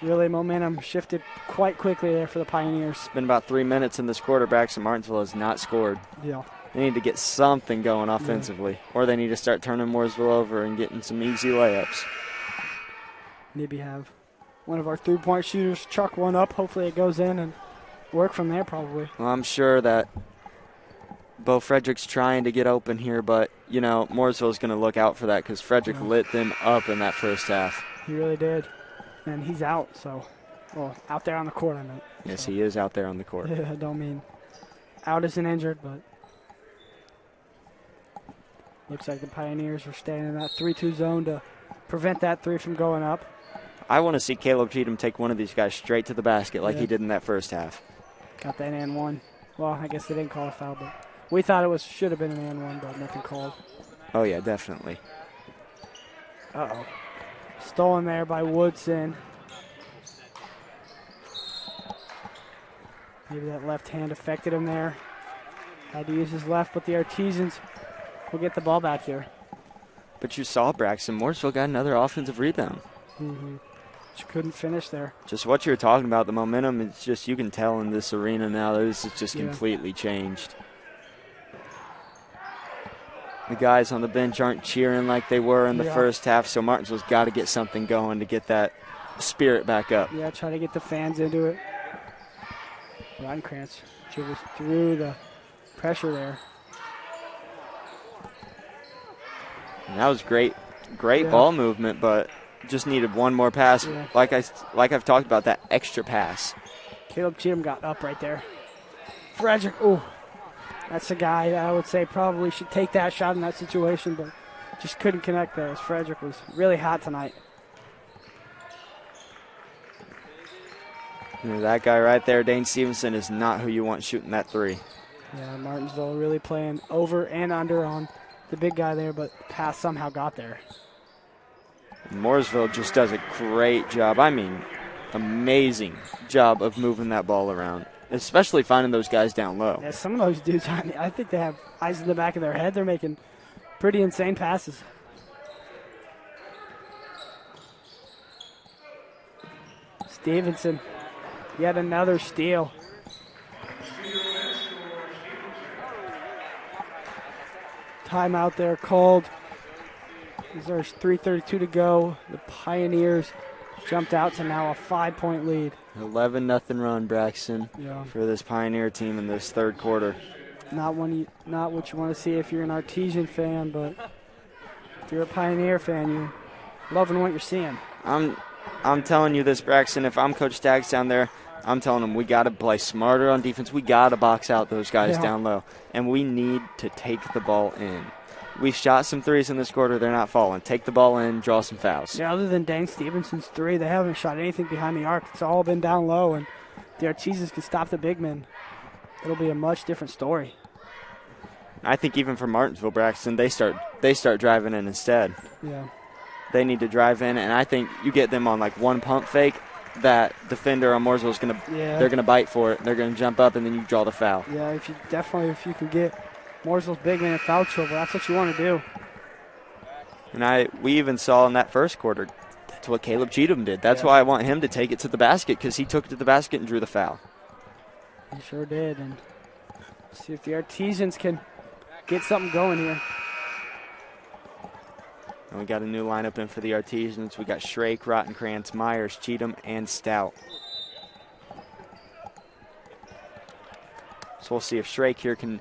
really momentum shifted quite quickly there for the Pioneers. It's been about 3 minutes in this quarter. Braxton Martinsville has not scored. Yeah. They need to get something going offensively, or they need to start turning Mooresville over and getting some easy layups. Maybe have one of our three-point shooters chuck one up. Hopefully it goes in and work from there probably. Well, I'm sure that Bo Frederick's trying to get open here, but, Mooresville's going to look out for that because Frederick lit them up in that first half. He really did. And he's out, out there on the court, I meant. Yes, he is out there on the court. Yeah, I don't mean out as an injured, but looks like the Pioneers are staying in that 3-2 zone to prevent that 3 from going up. I want to see Caleb Cheatham take one of these guys straight to the basket like he did in that first half. Got that and one. Well, I guess they didn't call a foul, but we thought it should have been an and one, but nothing called. Oh, yeah, definitely. Uh-oh. Stolen there by Woodson. Maybe that left hand affected him there. Had to use his left, but the Artisans will get the ball back here. But you saw Braxton. Mooresville got another offensive rebound. Mm-hmm. Just couldn't finish there. Just what you were talking about, the momentum, it's just you can tell in this arena now that this is just completely changed. The guys on the bench aren't cheering like they were in the first half, so Martinsville's got to get something going to get that spirit back up. Yeah, try to get the fans into it. Reinkrantz dribbles through the pressure there. And that was great ball movement, but just needed one more pass. Yeah. Like I've talked about, that extra pass. Caleb Cheatham got up right there. Frederick, that's the guy that I would say probably should take that shot in that situation, but just couldn't connect there as Frederick was really hot tonight. That guy right there, Dane Stevenson, is not who you want shooting that 3. Yeah, Martinsville really playing over and under on the big guy there, but the pass somehow got there. Mooresville just does a great job. I mean, amazing job of moving that ball around, especially finding those guys down low. Yeah, some of those dudes, I think they have eyes in the back of their head. They're making pretty insane passes. Stevenson Yet another steal. Timeout there called. There's 3:32 to go. The Pioneers jumped out to now a 5-point lead. 11-0 run, Braxton, for this Pioneer team in this third quarter. Not what you want to see if you're an Artesian fan, but if you're a Pioneer fan, you're loving what you're seeing. I'm telling you this, Braxton. If I'm Coach Staggs down there, I'm telling them we got to play smarter on defense. We got to box out those guys down low, and we need to take the ball in. We shot some threes in this quarter. They're not falling. Take the ball in, draw some fouls. Yeah, other than Dane Stevenson's three, they haven't shot anything behind the arc. It's all been down low, and the Artesians can stop the big men. It'll be a much different story. I think even for Martinsville, Braxton, they start driving in instead. Yeah. They need to drive in, and I think you get them on like one pump fake. That defender on Mooresville is they're gonna bite for it. They're gonna jump up, and then you draw the foul. Yeah, if you can get Mooresville's big man in foul trouble, that's what you want to do. And we even saw in that first quarter, that's what Caleb Cheatham did. That's why I want him to take it to the basket, because he took it to the basket and drew the foul. He sure did. And see if the Artesians can get something going here. And we got a new lineup in for the Artesians. We got Shrake, Rottenkrantz, Myers, Cheatham, and Stout. So we'll see if Shrake here can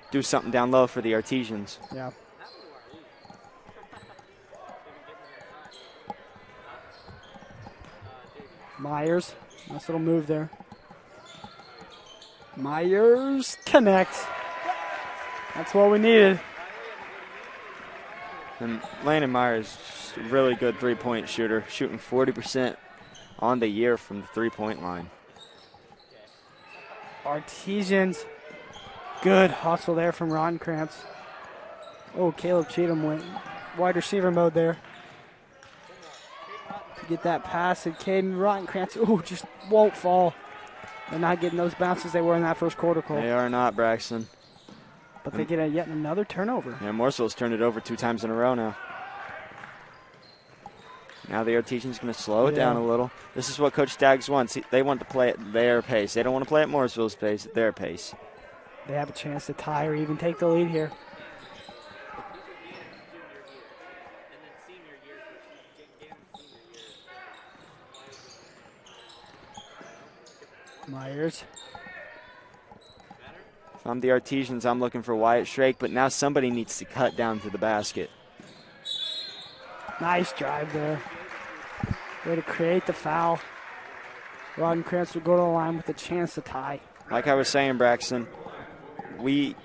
do something down low for the Artesians. Yeah. Myers, nice little move there. Myers connects. That's what we needed. And Landon Myers, just a really good three-point shooter, shooting 40% on the year from the three-point line. Artesians, good hustle there from Rottenkrantz. Oh, Caleb Cheatham went wide receiver mode there. To get that pass, and Caden Rottenkrantz, just won't fall. They're not getting those bounces they were in that first quarter, Cole. They are not, Braxton. But they get yet another turnover. Yeah, Mooresville's turned it over 2 times in a row now. Now the Artesians going to slow it down a little. This is what Coach Staggs wants. They want to play at their pace. They don't want to play at Mooresville's pace, at their pace. They have a chance to tie or even take the lead here. Myers. If I'm the Artesians, I'm looking for Wyatt Shrake, but now somebody needs to cut down to the basket. Nice drive there. Way to create the foul. Rottenkrantz will go to the line with a chance to tie. Like I was saying, Braxton, the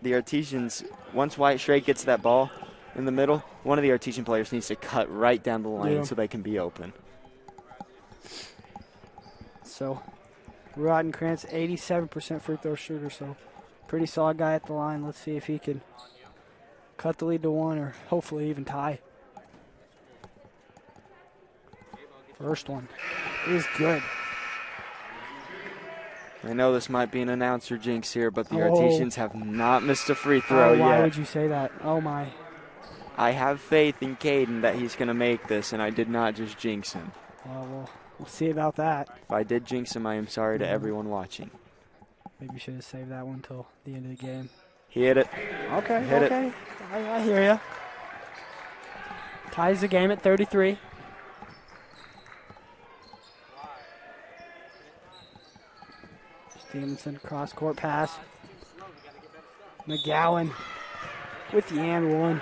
Artesians, once Wyatt Shrake gets that ball in the middle, one of the Artesian players needs to cut right down the lane so they can be open. So, Rottenkrantz, 87% free throw shooter, so pretty solid guy at the line. Let's see if he can cut the lead to 1 or hopefully even tie. First one is good. I know this might be an announcer jinx here, but the Artesians have not missed a free throw yet. Why would you say that? Oh, my. I have faith in Caden that he's going to make this, and I did not just jinx him. Well, we'll see about that. If I did jinx him, I am sorry to everyone watching. Maybe you should have saved that one until the end of the game. He hit it. Okay, Hit it. I hear you. Ties the game at 33. Stevenson, cross-court pass. McGowan with the and one.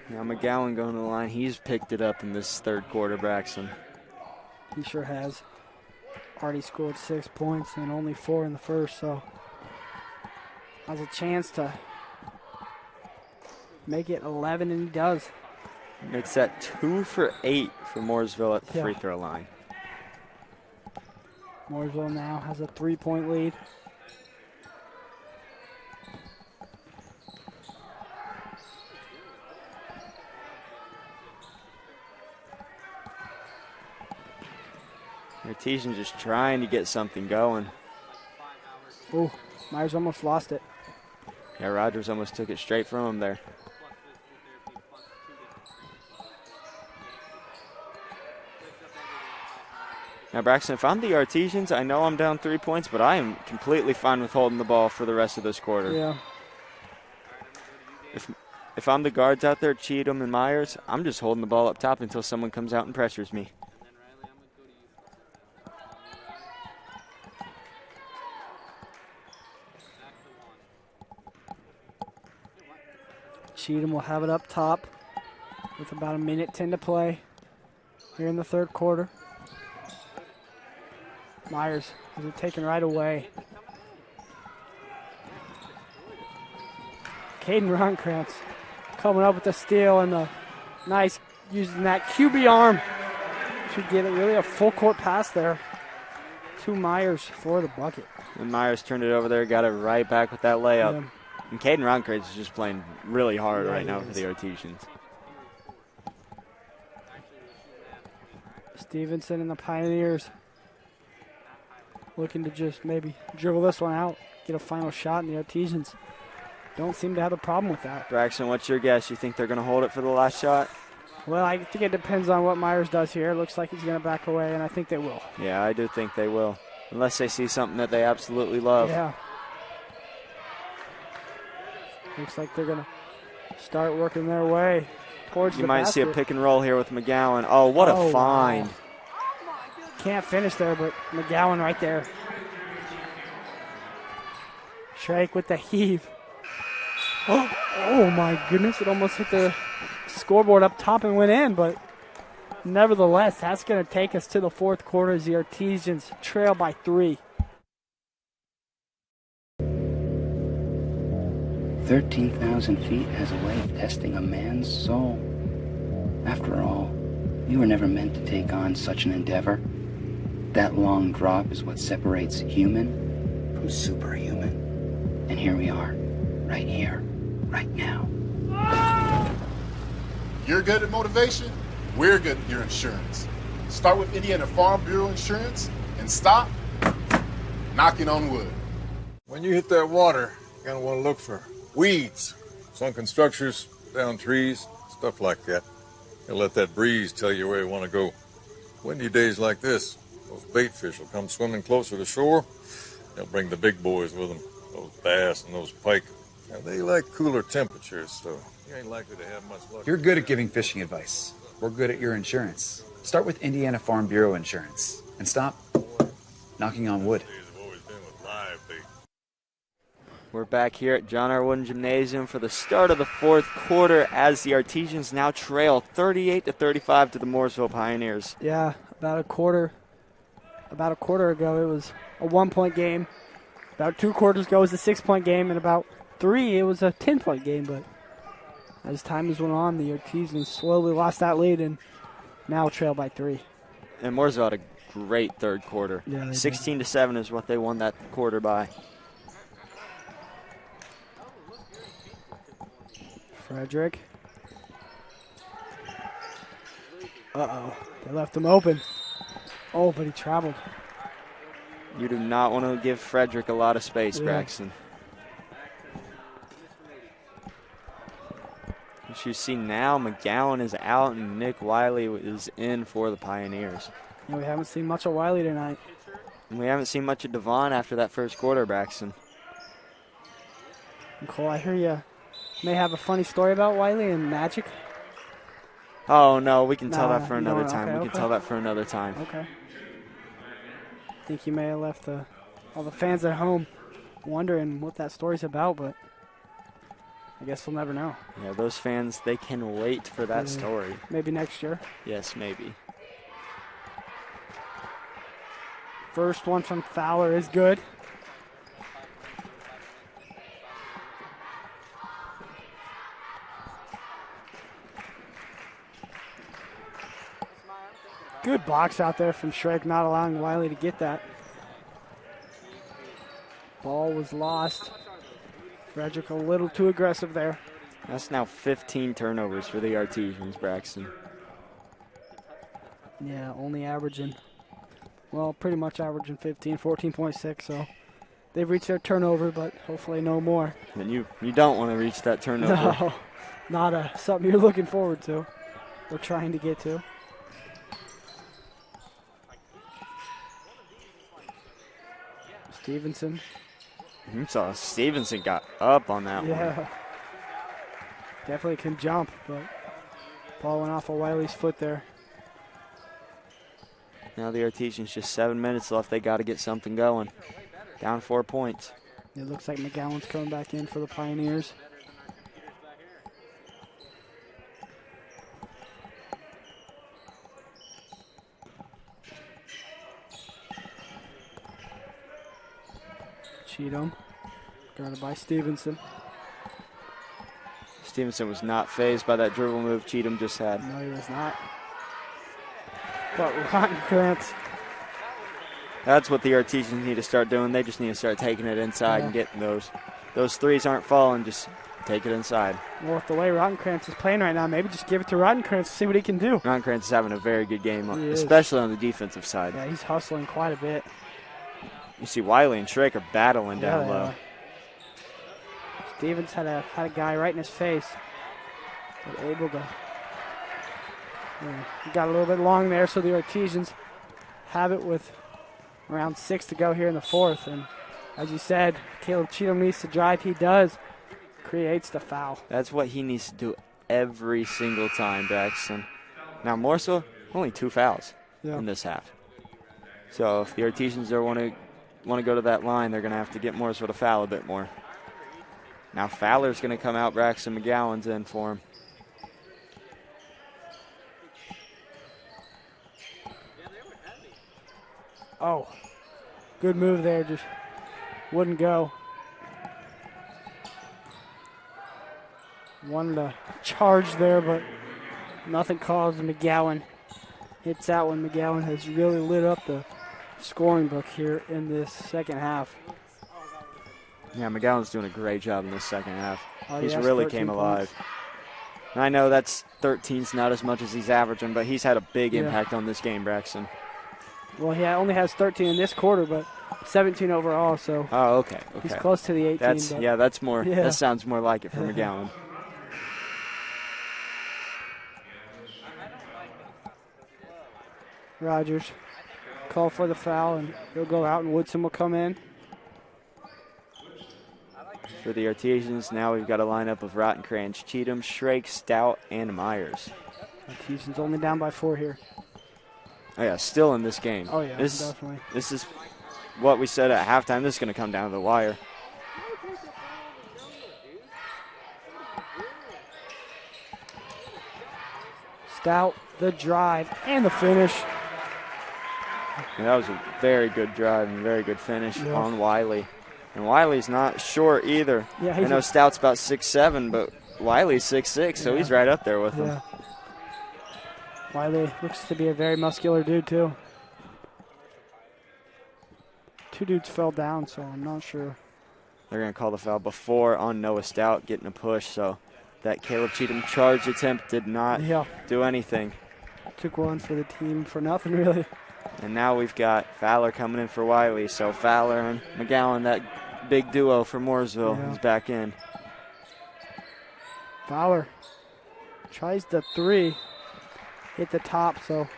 Now McGowan going to the line. He's picked it up in this third quarter, Braxton. He sure has. Already scored 6 points and only 4 in the first, so has a chance to make it 11, and he does. Makes that 2 for 8 for Mooresville at the free throw line. Mooresville now has a 3-point lead. Artesian just trying to get something going. Oh, Myers almost lost it. Yeah, Rogers almost took it straight from him there. Now, Braxton, if I'm the Artesians, I know I'm down 3 points, but I am completely fine with holding the ball for the rest of this quarter. Yeah. If I'm the guards out there, Cheatham and Myers, I'm just holding the ball up top until someone comes out and pressures me. Cheatham will have it up top with about 1:10 to play here in the third quarter. Myers has it taken right away. Caden Ronkrantz coming up with the steal and the nice using that QB arm to get it really a full court pass there to Myers for the bucket. And Myers turned it over there, got it right back with that layup. Yeah. And Caden Ronkrantz is just playing really hard Yeah, right he now is. for the Artesians. Stevenson and the Pioneers looking to just maybe dribble this one out, get a final shot, and the Artesians don't seem to have a problem with that. Braxton, what's your guess? You think they're going to hold it for the last shot? Well, I think it depends on what Myers does here. It looks like he's going to back away, and I think they will. Yeah, I do think they will. Unless they see something that they absolutely love. Yeah. Looks like they're going to start working their way towards the You might see a basket. pick and roll here with McGowan. Oh, what a find. Wow. Can't finish there, but McGowan right there. Shrake with the heave. Oh my goodness, it almost hit the scoreboard up top and went in, but nevertheless, that's going to take us to the fourth quarter as the Artesians trail by 3. 13,000 feet has a way of testing a man's soul. After all, you were never meant to take on such an endeavor. That long drop is what separates human from superhuman. And here we are, right here, right now. You're good at motivation, we're good at your insurance. Start with Indiana Farm Bureau Insurance and stop knocking on wood. When you hit that water, you're gonna want to look for weeds, sunken structures, down trees, stuff like that. And let that breeze tell you where you want to go. Windy days like this, those bait fish will come swimming closer to shore. They'll bring the big boys with them, those bass and those pike. Now, they like cooler temperatures, so you ain't likely to have much luck. You're good at giving fishing advice. We're good at your insurance. Start with Indiana Farm Bureau Insurance and stop knocking on wood. We're back here at John R. Wooden Gymnasium for the start of the fourth quarter as the Artesians now trail 38-35 to the Mooresville Pioneers. Yeah, about a quarter ago it was a 1-point game. About 2 quarters ago it was a 6-point game, and about 3 it was a 10-point game. But as time has went on, the Artesians slowly lost that lead and now trail by 3. And Mooresville had a great third quarter. Yeah, 16-7 is what they won that quarter by. Frederick. Uh-oh. They left him open. Oh, but he traveled. You do not want to give Frederick a lot of space, Yeah. Braxton. As you see now, McGowan is out and Nick Wiley is in for the Pioneers. Yeah, we haven't seen much of Wiley tonight. And we haven't seen much of Devon after that first quarter, Braxton. Nicole, I hear you may have a funny story about Wiley and Magic. Oh, no, we can tell Nah, that for you another don't- time. okay, We can okay. tell that for another time. Okay. I think you may have left all the fans at home wondering what that story's about, but I guess we'll never know. Yeah, those fans, they can wait for that Yeah. story. Maybe next year. Yes, maybe. First one from Fowler is good. Good box out there from Shrek, not allowing Wiley to get that. Ball was lost. Frederick a little too aggressive there. That's now 15 turnovers for the Artesians, Braxton. Yeah, only averaging, well, pretty much averaging 15, 14.6, so they've reached their turnover, but hopefully no more. And you don't want to reach that turnover. No, not something you're looking forward to or trying to get to. Stevenson. So Stevenson got up on that one. Yeah. Definitely can jump, but ball went off of Wiley's foot there. Now the Artesians just 7 minutes left. They got to get something going. Down 4 points. It looks like McGowan's coming back in for the Pioneers. Cheatham, guarded by Stevenson. Stevenson was not phased by that dribble move Cheatham just had. No, he was not. But Rottenkrantz. That's what the Artesians need to start doing. They just need to start taking it inside and getting those. Those threes aren't falling, just take it inside. Well, with the way Rottenkrantz is playing right now, maybe just give it to Rottenkrantz to see what he can do. Rottenkrantz is having a very good game, especially on the defensive side. Yeah, he's hustling quite a bit. You see Wiley and Shrake are battling down low. Stevens had a guy right in his face, but able to. He got a little bit long there, so the Artesians have it with around 6 to go here in the fourth. And as you said, Caleb Cheatham needs to drive. He does. Creates the foul. That's what he needs to do every single time, Braxton. Now Mooresville, only 2 fouls in this half. So if the Artesians want to go to that line, they're going to have to get Mooresville to foul a bit more. Now Fowler's going to come out. Braxton McGowan's in for him. Oh, good move there. Just wouldn't go. Wanted to charge there, but nothing caused. McGowan hits that one. McGowan has really lit up the scoring book here in this second half. Yeah, McGowan's doing a great job in this second half. He's yes, really came alive. And I know that's 13's not as much as he's averaging, but he's had a big impact on this game, Braxton. Well, he only has 13 in this quarter, but 17 overall, so okay. He's close to the 18. That's more. Yeah. That sounds more like it for McGowan. Rogers call for the foul, and he'll go out, and Woodson will come in. For the Artesians, now we've got a lineup of Rottenkrantz, Cheatham, Shrake, Stout, and Myers. Artesians only down by 4 here. Oh, yeah, still in this game. Oh, yeah, definitely. This is what we said at halftime. This is going to come down to the wire. Stout, the drive, and the finish. And that was a very good drive and very good finish on Wiley. And Wiley's not short either. Yeah, I know Stout's about 6'7", but Wiley's 6'6", so he's right up there with him. Wiley looks to be a very muscular dude, too. 2 dudes fell down, so I'm not sure. They're going to call the foul before on Noah Stout getting a push, so that Caleb Cheatham charge attempt did not do anything. Took one for the team for nothing, really. And now we've got Fowler coming in for Wiley, so Fowler and McGowan, that big duo for Mooresville, is back in. Fowler tries the 3. Hit the top, so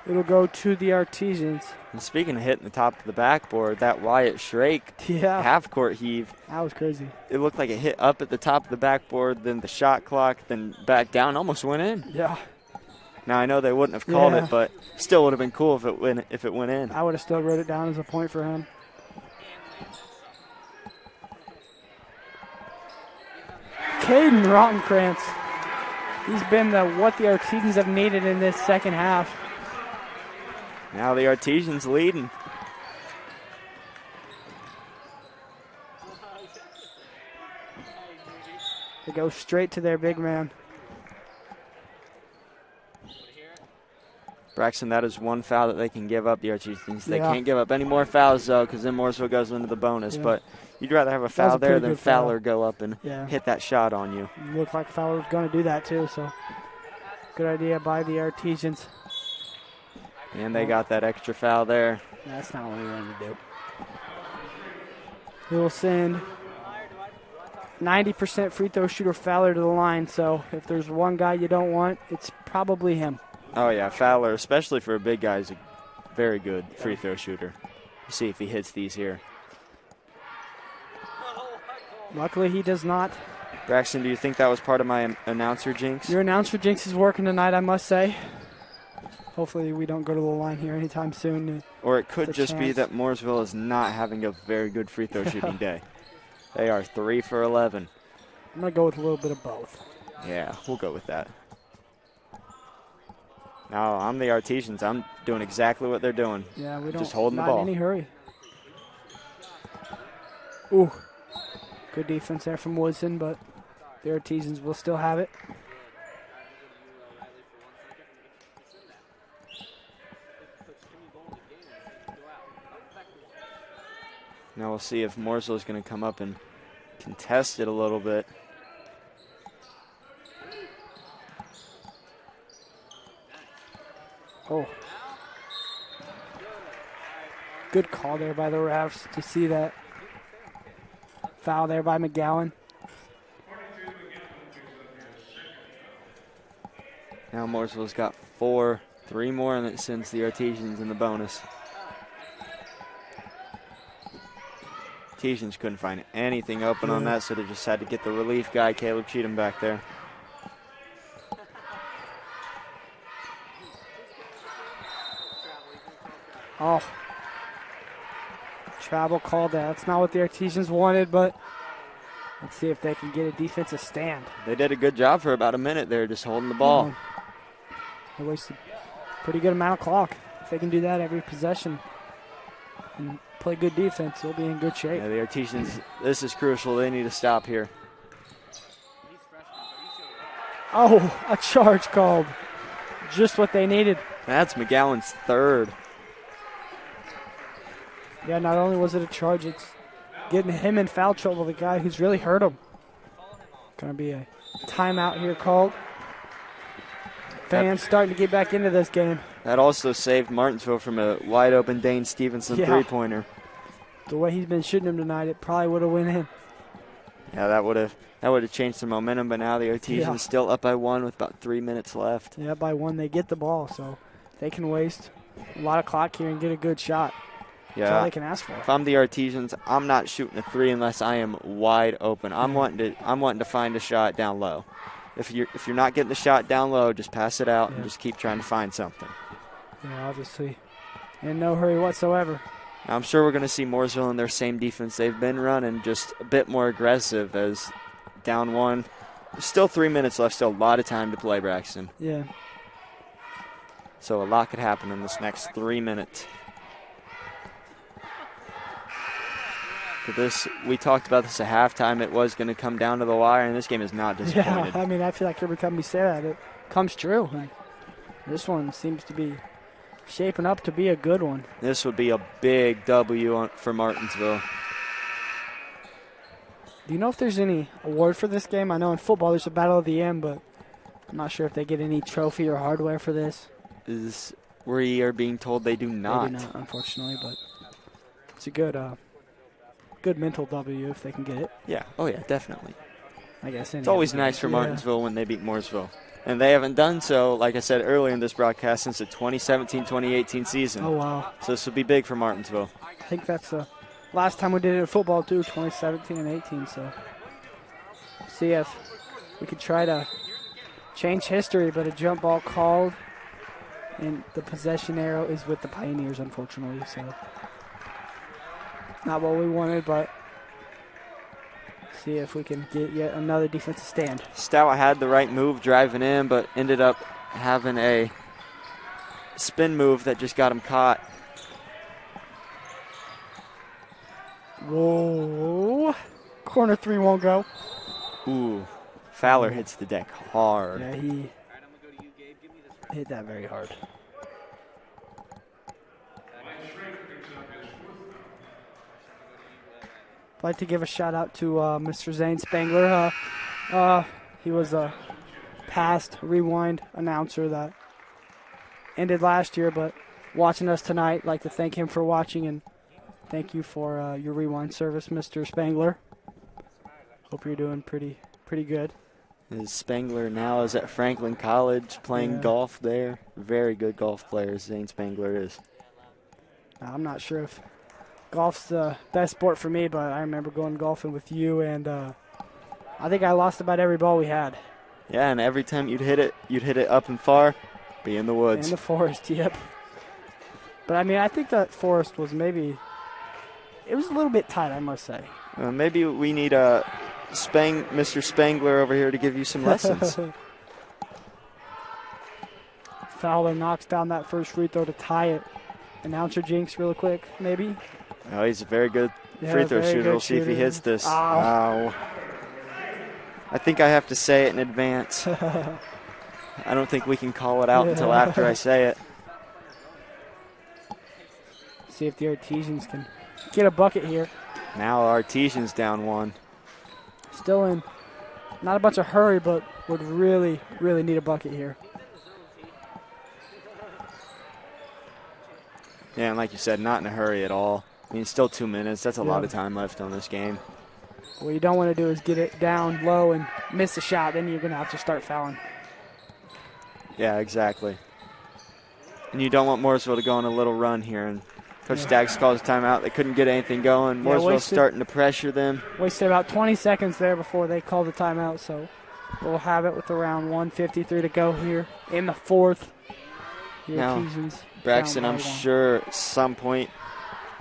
it'll go to the Artesians. And speaking of hitting the top of the backboard, that Wyatt Shrake half-court heave. That was crazy. It looked like it hit up at the top of the backboard, then the shot clock, then back down, almost went in. Yeah. Now, I know they wouldn't have called it, but still would have been cool if it went in. I would have still wrote it down as a point for him. Caden Rottenkrantz. He's been what the Artesians have needed in this second half. Now the Artesians leading. They go straight to their big man. Braxton, that is one foul that they can give up, the Artesians. They can't give up any more fouls, though, because then Mooresville goes into the bonus. But you'd rather have a foul there than Fowler go up and hit that shot on you. Looked like Fowler was going to do that, too, so good idea by the Artesians. And they got that extra foul there. That's not what we wanted to do. We will send 90% free throw shooter Fowler to the line, so if there's one guy you don't want, it's probably him. Oh, yeah, Fowler, especially for a big guy, is a very good free throw shooter. See if he hits these here. Luckily, he does not. Braxton, do you think that was part of my announcer jinx? Your announcer jinx is working tonight, I must say. Hopefully we don't go to the line here anytime soon. Or it could just be that Mooresville is not having a very good free throw shooting day. They are 3 for 11. I'm going to go with a little bit of both. Yeah, we'll go with that. Now, I'm the Artesians. I'm doing exactly what they're doing. Yeah, we don't. Just holding the not ball. in any hurry. Ooh. Good defense there from Woodson, but the Artesians will still have it. Now we'll see if Mooresville is going to come up and contest it a little bit. Oh. Good call there by the refs to see that foul there by McGowan. Now Mooresville's got 4, 3 more, and it sends the Artesians in the bonus. Artesians couldn't find anything open on that, so they just had to get the relief guy, Caleb Cheatham, back there. Oh. Travel called that. That's not what the Artesians wanted, but let's see if they can get a defensive stand. They did a good job for about a minute there, just holding the ball. They wasted a pretty good amount of clock. If they can do that every possession and play good defense, they'll be in good shape. Yeah, the Artesians, this is crucial. They need to stop here. Oh, a charge called. Just what they needed. That's McGowan's 3rd. Yeah, not only was it a charge, it's getting him in foul trouble, the guy who's really hurt him. Going to be a timeout here called. Fans starting to get back into this game. That also saved Martinsville from a wide-open Dane Stevenson three-pointer. The way he's been shooting him tonight, it probably would have went in. Yeah, that would have changed the momentum, but now the Artesians still up by 1 with about 3 minutes left. Yeah, by 1 they get the ball, so they can waste a lot of clock here and get a good shot. Yeah, that's all they can ask for. If I'm the Artesians, I'm not shooting a 3 unless I am wide open. I'm wanting to find a shot down low. If you're not getting the shot down low, just pass it out and just keep trying to find something. Yeah, obviously, in no hurry whatsoever. Now, I'm sure we're going to see Mooresville in their same defense they've been running, just a bit more aggressive as down 1. Still 3 minutes left, still a lot of time to play, Braxton. Yeah. So a lot could happen in this next 3 minutes. We talked about this at halftime. It was going to come down to the wire, and this game is not disappointed. Yeah, I mean, I feel like every time we say that, it comes true. And this one seems to be shaping up to be a good one. This would be a big W for Martinsville. Do you know if there's any award for this game? I know in football there's a battle of the end, but I'm not sure if they get any trophy or hardware for this. We are being told they do not. They do not, unfortunately, but it's a good mental W if they can get it. Yeah. Oh, yeah, definitely. I guess it's always nice for Martinsville when they beat Mooresville. And they haven't done so, like I said earlier in this broadcast, since the 2017-2018 season. Oh, wow. So this would be big for Martinsville. I think that's the last time we did it in football, too, 2017 and 18. So see if we could try to change history, but a jump ball called, and the possession arrow is with the Pioneers, unfortunately. So not what we wanted, but see if we can get yet another defensive stand. Stout had the right move driving in, but ended up having a spin move that just got him caught. Whoa. Corner 3 won't go. Ooh. Fowler hits the deck hard. Yeah, he hit that very hard. I'd like to give a shout out to Mr. Zane Spangler. He was a past rewind announcer that ended last year, but watching us tonight, I'd like to thank him for watching, and thank you for your rewind service, Mr. Spangler. Hope you're doing pretty good. Spangler now is at Franklin College playing golf there. Very good golf player, Zane Spangler is. I'm not sure if golf's the best sport for me, but I remember going golfing with you, and I think I lost about every ball we had. Yeah, and every time you'd hit it up and far, be in the woods. In the forest, yep. But, I mean, I think that forest was maybe – it was a little bit tight, I must say. Maybe we need Mr. Spangler over here to give you some lessons. Fowler knocks down that first free throw to tie it. Announcer jinx real quick, maybe. Oh, he's a very good free throw shooter. We'll see if he hits this. Ow. I think I have to say it in advance. I don't think we can call it out until after I say it. See if the Artesians can get a bucket here. Now Artesians down 1. Still in not a bunch of hurry, but would really, really need a bucket here. Yeah, and like you said, not in a hurry at all. I mean, still 2 minutes. That's a lot of time left on this game. What you don't want to do is get it down low and miss a shot. Then you're going to have to start fouling. Yeah, exactly. And you don't want Mooresville to go on a little run here. And Coach Staggs calls a timeout. They couldn't get anything going. Mooresville's starting to pressure them. Wasted about 20 seconds there before they called the timeout. So we'll have it with around 1:53 to go here in the fourth. Now, Braxton, I'm sure at some point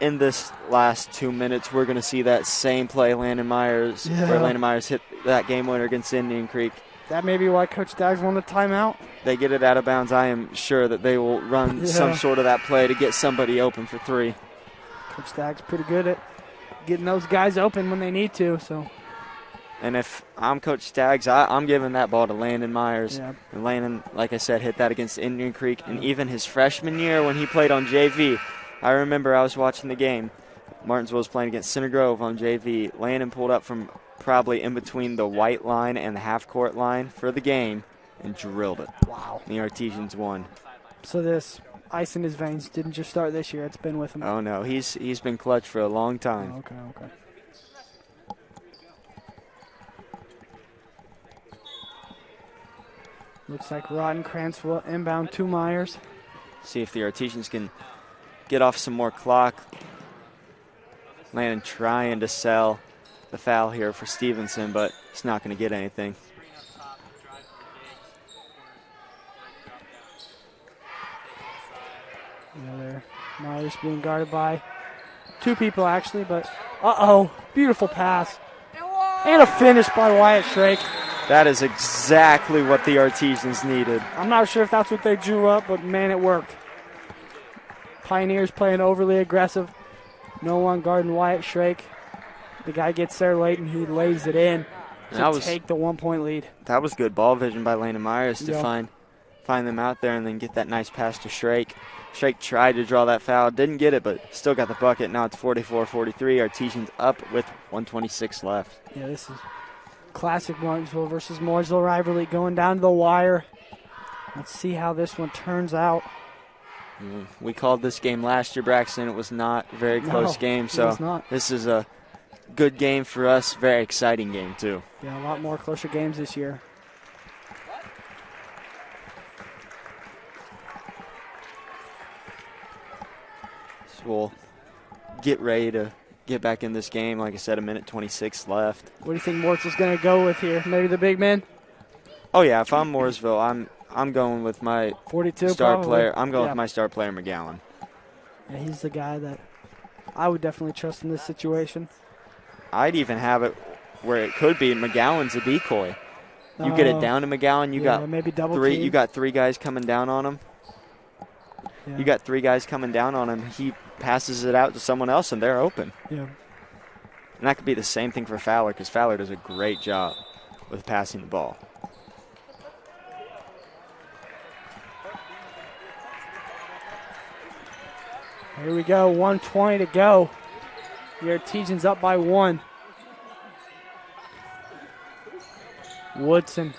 in this last 2 minutes, we're going to see that same play Landon Myers, where Landon Myers hit that game winner against Indian Creek. That may be why Coach Staggs won the timeout. They get it out of bounds. I am sure that they will run some sort of that play to get somebody open for 3. Coach Staggs pretty good at getting those guys open when they need to. So. And if I'm Coach Staggs, I'm giving that ball to Landon Myers. Yeah. And Landon, like I said, hit that against Indian Creek. And even his freshman year when he played on JV, I remember I was watching the game. Martinsville was playing against Center Grove on JV. Landon pulled up from probably in between the white line and the half-court line for the game and drilled it. Wow. And the Artesians won. So this ice in his veins didn't just start this year. It's been with him. Oh, no. He's been clutch for a long time. Oh, okay. Looks like Roddenkrantz will inbound to Myers. See if the Artesians can get off some more clock. Landon trying to sell the foul here for Stevenson, but it's not going to get anything. There, Myers being guarded by 2 people actually, but beautiful pass. And a finish by Wyatt Shrake. That is exactly what the Artesians needed. I'm not sure if that's what they drew up, but man, it worked. Pioneers playing overly aggressive. No one guarding Wyatt Shrake. The guy gets there late and he lays it in to take the 1-point lead. That was good ball vision by Landon Myers to find them out there and then get that nice pass to Shrake. Shrake tried to draw that foul, didn't get it, but still got the bucket. Now it's 44-43. Artesians up with 1:26 left. Yeah, this is classic Martinsville versus Mooresville rivalry going down to the wire. Let's see how this one turns out. We called this game last year, Braxton. It was not a very close game, so this is a good game for us. Very exciting game, too. Yeah, a lot more closer games this year. So we'll get ready to get back in this game. Like I said, 1:26 left. What do you think Mooresville's going to go with here? Maybe the big man? Oh, yeah. If I'm Mooresville, I'm going with my 42 star probably. player. I'm going with my star player, McGowan. Yeah, he's the guy that I would definitely trust in this situation. I'd even have it where it could be McGowan's a decoy. You get it down to McGowan. You got maybe double 3. team. You got 3 guys coming down on him. Yeah. You got 3 guys coming down on him. He passes it out to someone else, and they're open. Yeah. And that could be the same thing for Fowler, because Fowler does a great job with passing the ball. Here we go, 1:20 to go. The Artesians up by 1. Woodson.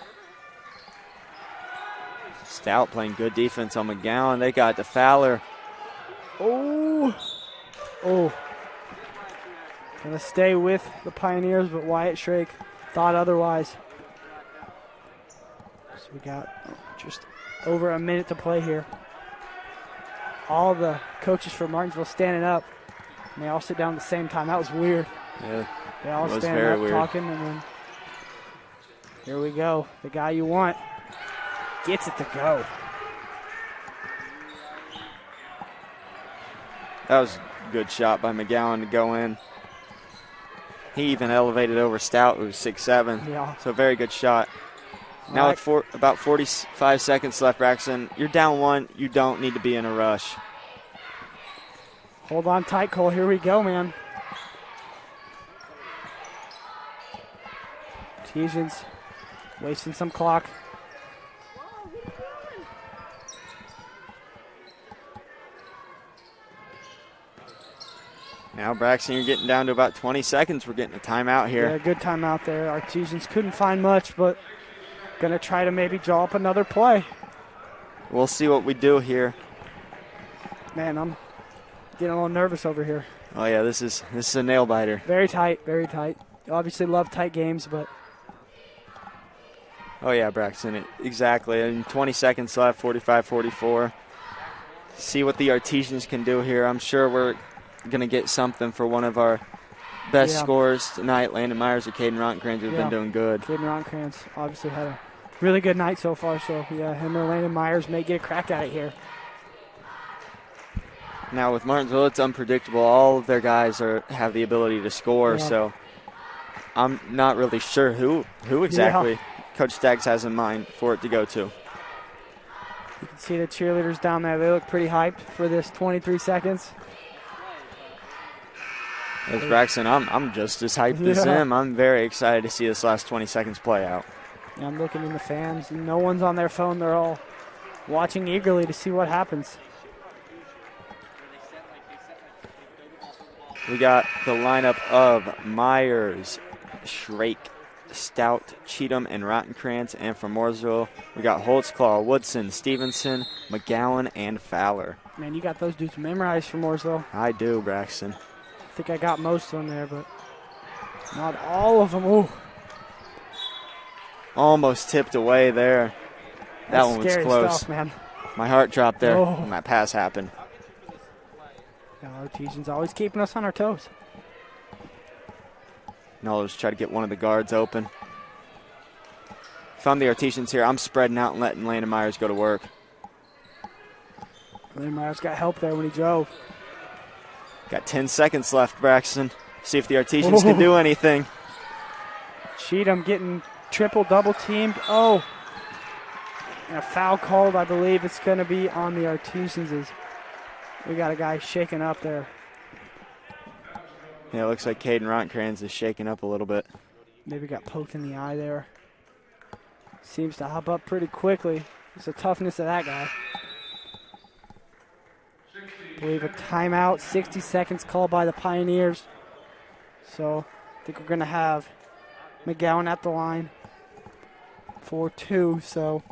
Stout playing good defense on McGowan. They got to Fowler. Oh. Gonna stay with the Pioneers, but Wyatt Shrake thought otherwise. So we got just over a minute to play here. All the coaches for Martinsville standing up. And they all sit down at the same time. That was weird. Yeah, they all was stand very up weird. talking, and then here we go. The guy you want gets it to go. That was a good shot by McGowan to go in. He even elevated over Stout, who was 6'7". Yeah. So very good shot. Now right. with about 45 seconds left, Braxton, you're down 1. You don't need to be in a rush. Hold on tight, Cole. Here we go, man. Artesians wasting some clock. Now, Braxton, you're getting down to about 20 seconds. We're getting a timeout here. Yeah, good timeout there. Artesians couldn't find much, but going to try to maybe draw up another play. We'll see what we do here. Man, I'm getting a little nervous over here. Oh, yeah, this is a nail-biter. Very tight, very tight. Obviously love tight games, but... Oh, yeah, Braxton, exactly. And 20 seconds left, 45-44. See what the Artesians can do here. I'm sure we're going to get something for one of our best scorers tonight, Landon Myers or Caden Rontkrantz, who've been doing good. Caden Rontkrantz obviously had a really good night so far, so yeah, him or Landon Myers may get a crack at it here. Now with Martinsville, it's unpredictable. All of their guys have the ability to score, so I'm not really sure who exactly Coach Staggs has in mind for it to go to. You can see the cheerleaders down there. They look pretty hyped for this 23 seconds. As Braxton, I'm just as hyped as him. I'm very excited to see this last 20 seconds play out. Yeah, I'm looking in the fans. No one's on their phone. They're all watching eagerly to see what happens. We got the lineup of Myers, Shrake, Stout, Cheatham, and Rottенkrantz. And from Mooresville, we got Holtzclaw, Woodson, Stevenson, McGowan, and Fowler. Man, you got those dudes memorized for Mooresville. I do, Braxton. I think I got most of them there, but not all of them. Ooh. Almost tipped away there. That one was close. Stuff, man. My heart dropped there when that pass happened. Yeah, Artesians always keeping us on our toes. No, let's try to get one of the guards open. If I'm the Artesians here, I'm spreading out and letting Landon Myers go to work. Landon Myers got help there when he drove. Got 10 seconds left, Braxton. See if the Artesians can do anything. Cheatham getting double teamed. Oh, and a foul called. I believe it's going to be on the Artesians. We got a guy shaking up there. Yeah, it looks like Caden Rontkrantz is shaking up a little bit. Maybe got poked in the eye there. Seems to hop up pretty quickly. It's the toughness of that guy. I believe a timeout, 60 seconds called by the Pioneers. So I think we're going to have McGowan at the line for 2. So,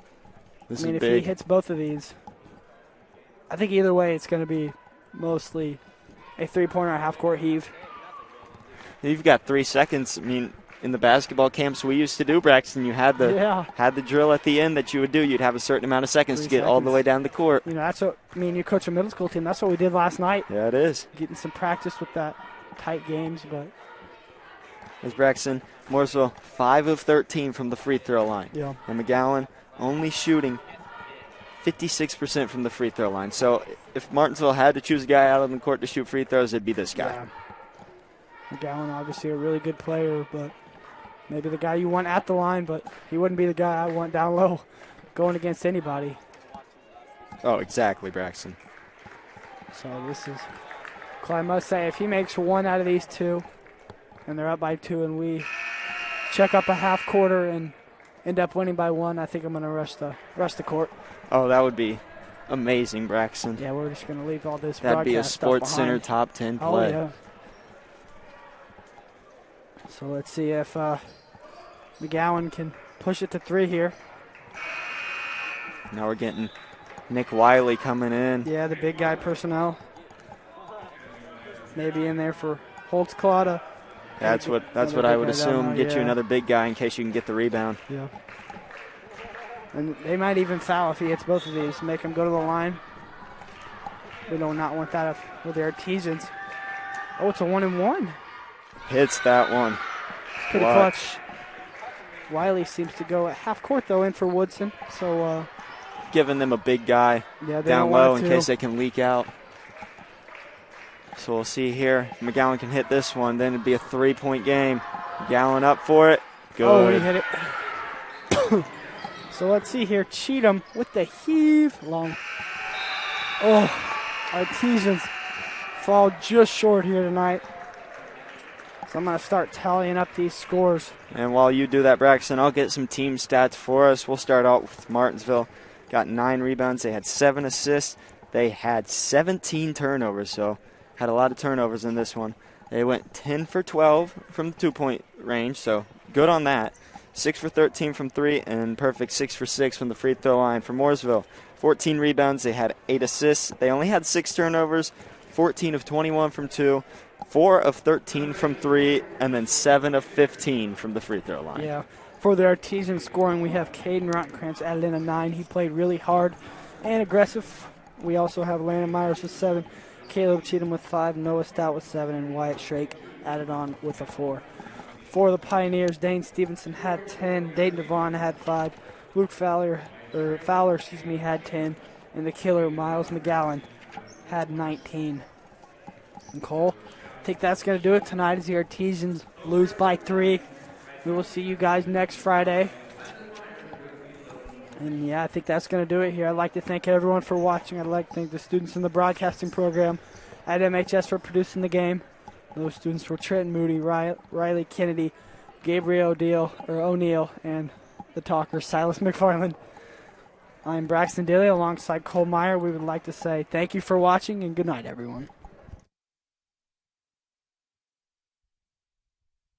this if big. he hits both of these, I think either way it's going to be mostly a three-pointer, a half-court heave. You've got 3 seconds. I mean, in the basketball camps we used to do, Braxton, you had the drill at the end that you would do. You'd have a certain amount of seconds to get all the way down the court. You know, that's what, you coach a middle school team. That's what we did last night. Yeah, it is. Getting some practice with that tight games, but. As Braxton, Mooresville 5 of 13 from the free throw line. Yeah. And McGowan only shooting 56% from the free throw line. So if Martinsville had to choose a guy out on the court to shoot free throws, it'd be this guy. Yeah. McGowan, obviously a really good player, but maybe the guy you want at the line, but he wouldn't be the guy I want down low going against anybody. Oh, exactly, Braxton. So this is, I must say, if he makes 1 out of these 2, and they're up by 2, and we check up a half quarter and end up winning by 1, I think I'm going to rush the court. Oh, that would be amazing, Braxton. Yeah, we're just going to leave all this That'd be a stuff Sports behind. Center top 10 play. Oh, yeah. So let's see if McGowan can push it to 3 here. Now we're getting Nick Wiley coming in. Yeah, the big guy personnel. Maybe in there for Holtzclaw to. That's what I would assume. Get you another big guy in case you can get the rebound. Yeah. And they might even foul if he hits both of these. Make him go to the line. We do not want that with the Artesians. Oh, it's a 1-and-1. Hits that one. Pretty clutch. Wiley seems to go at half court, though, in for Woodson. So, giving them a big guy down low in case they can leak out. So we'll see here. If McGowan can hit this one, then it'd be a 3-point game. McGowan up for it. Good. Oh, he hit it. So let's see here. Cheatham with the heave. Long. Oh, Artesians fall just short here tonight. So I'm going to start tallying up these scores. And while you do that, Braxton, I'll get some team stats for us. We'll start out with Martinsville. Got 9 rebounds. They had 7 assists. They had 17 turnovers, so had a lot of turnovers in this one. They went 10 for 12 from the 2-point range, so good on that. 6 for 13 from 3, and perfect 6 for 6 from the free throw line for Mooresville. 14 rebounds. They had 8 assists. They only had 6 turnovers, 14 of 21 from 2, 4 of 13 from 3, and then 7 of 15 from the free throw line. Yeah. For the Artesian scoring, we have Caden Rottenkrantz added in a 9. He played really hard and aggressive. We also have Landon Myers with 7, Caleb Cheatham with 5, Noah Stout with 7, and Wyatt Shrake added on with a 4. For the Pioneers, Dane Stevenson had 10, Dayton Devon had 5, Luke Fowler had 10, and the killer Miles McGowan had 19. And Cole, I think that's going to do it tonight as the Artesians lose by 3. We will see you guys next Friday. And, yeah, I think that's going to do it here. I'd like to thank everyone for watching. I'd like to thank the students in the broadcasting program at MHS for producing the game. Those students were Trenton Moody, Riley Kennedy, Gabriel O'Neill, and the talker, Silas McFarland. I'm Braxton Daly alongside Cole Meyer. We would like to say thank you for watching and good night, everyone.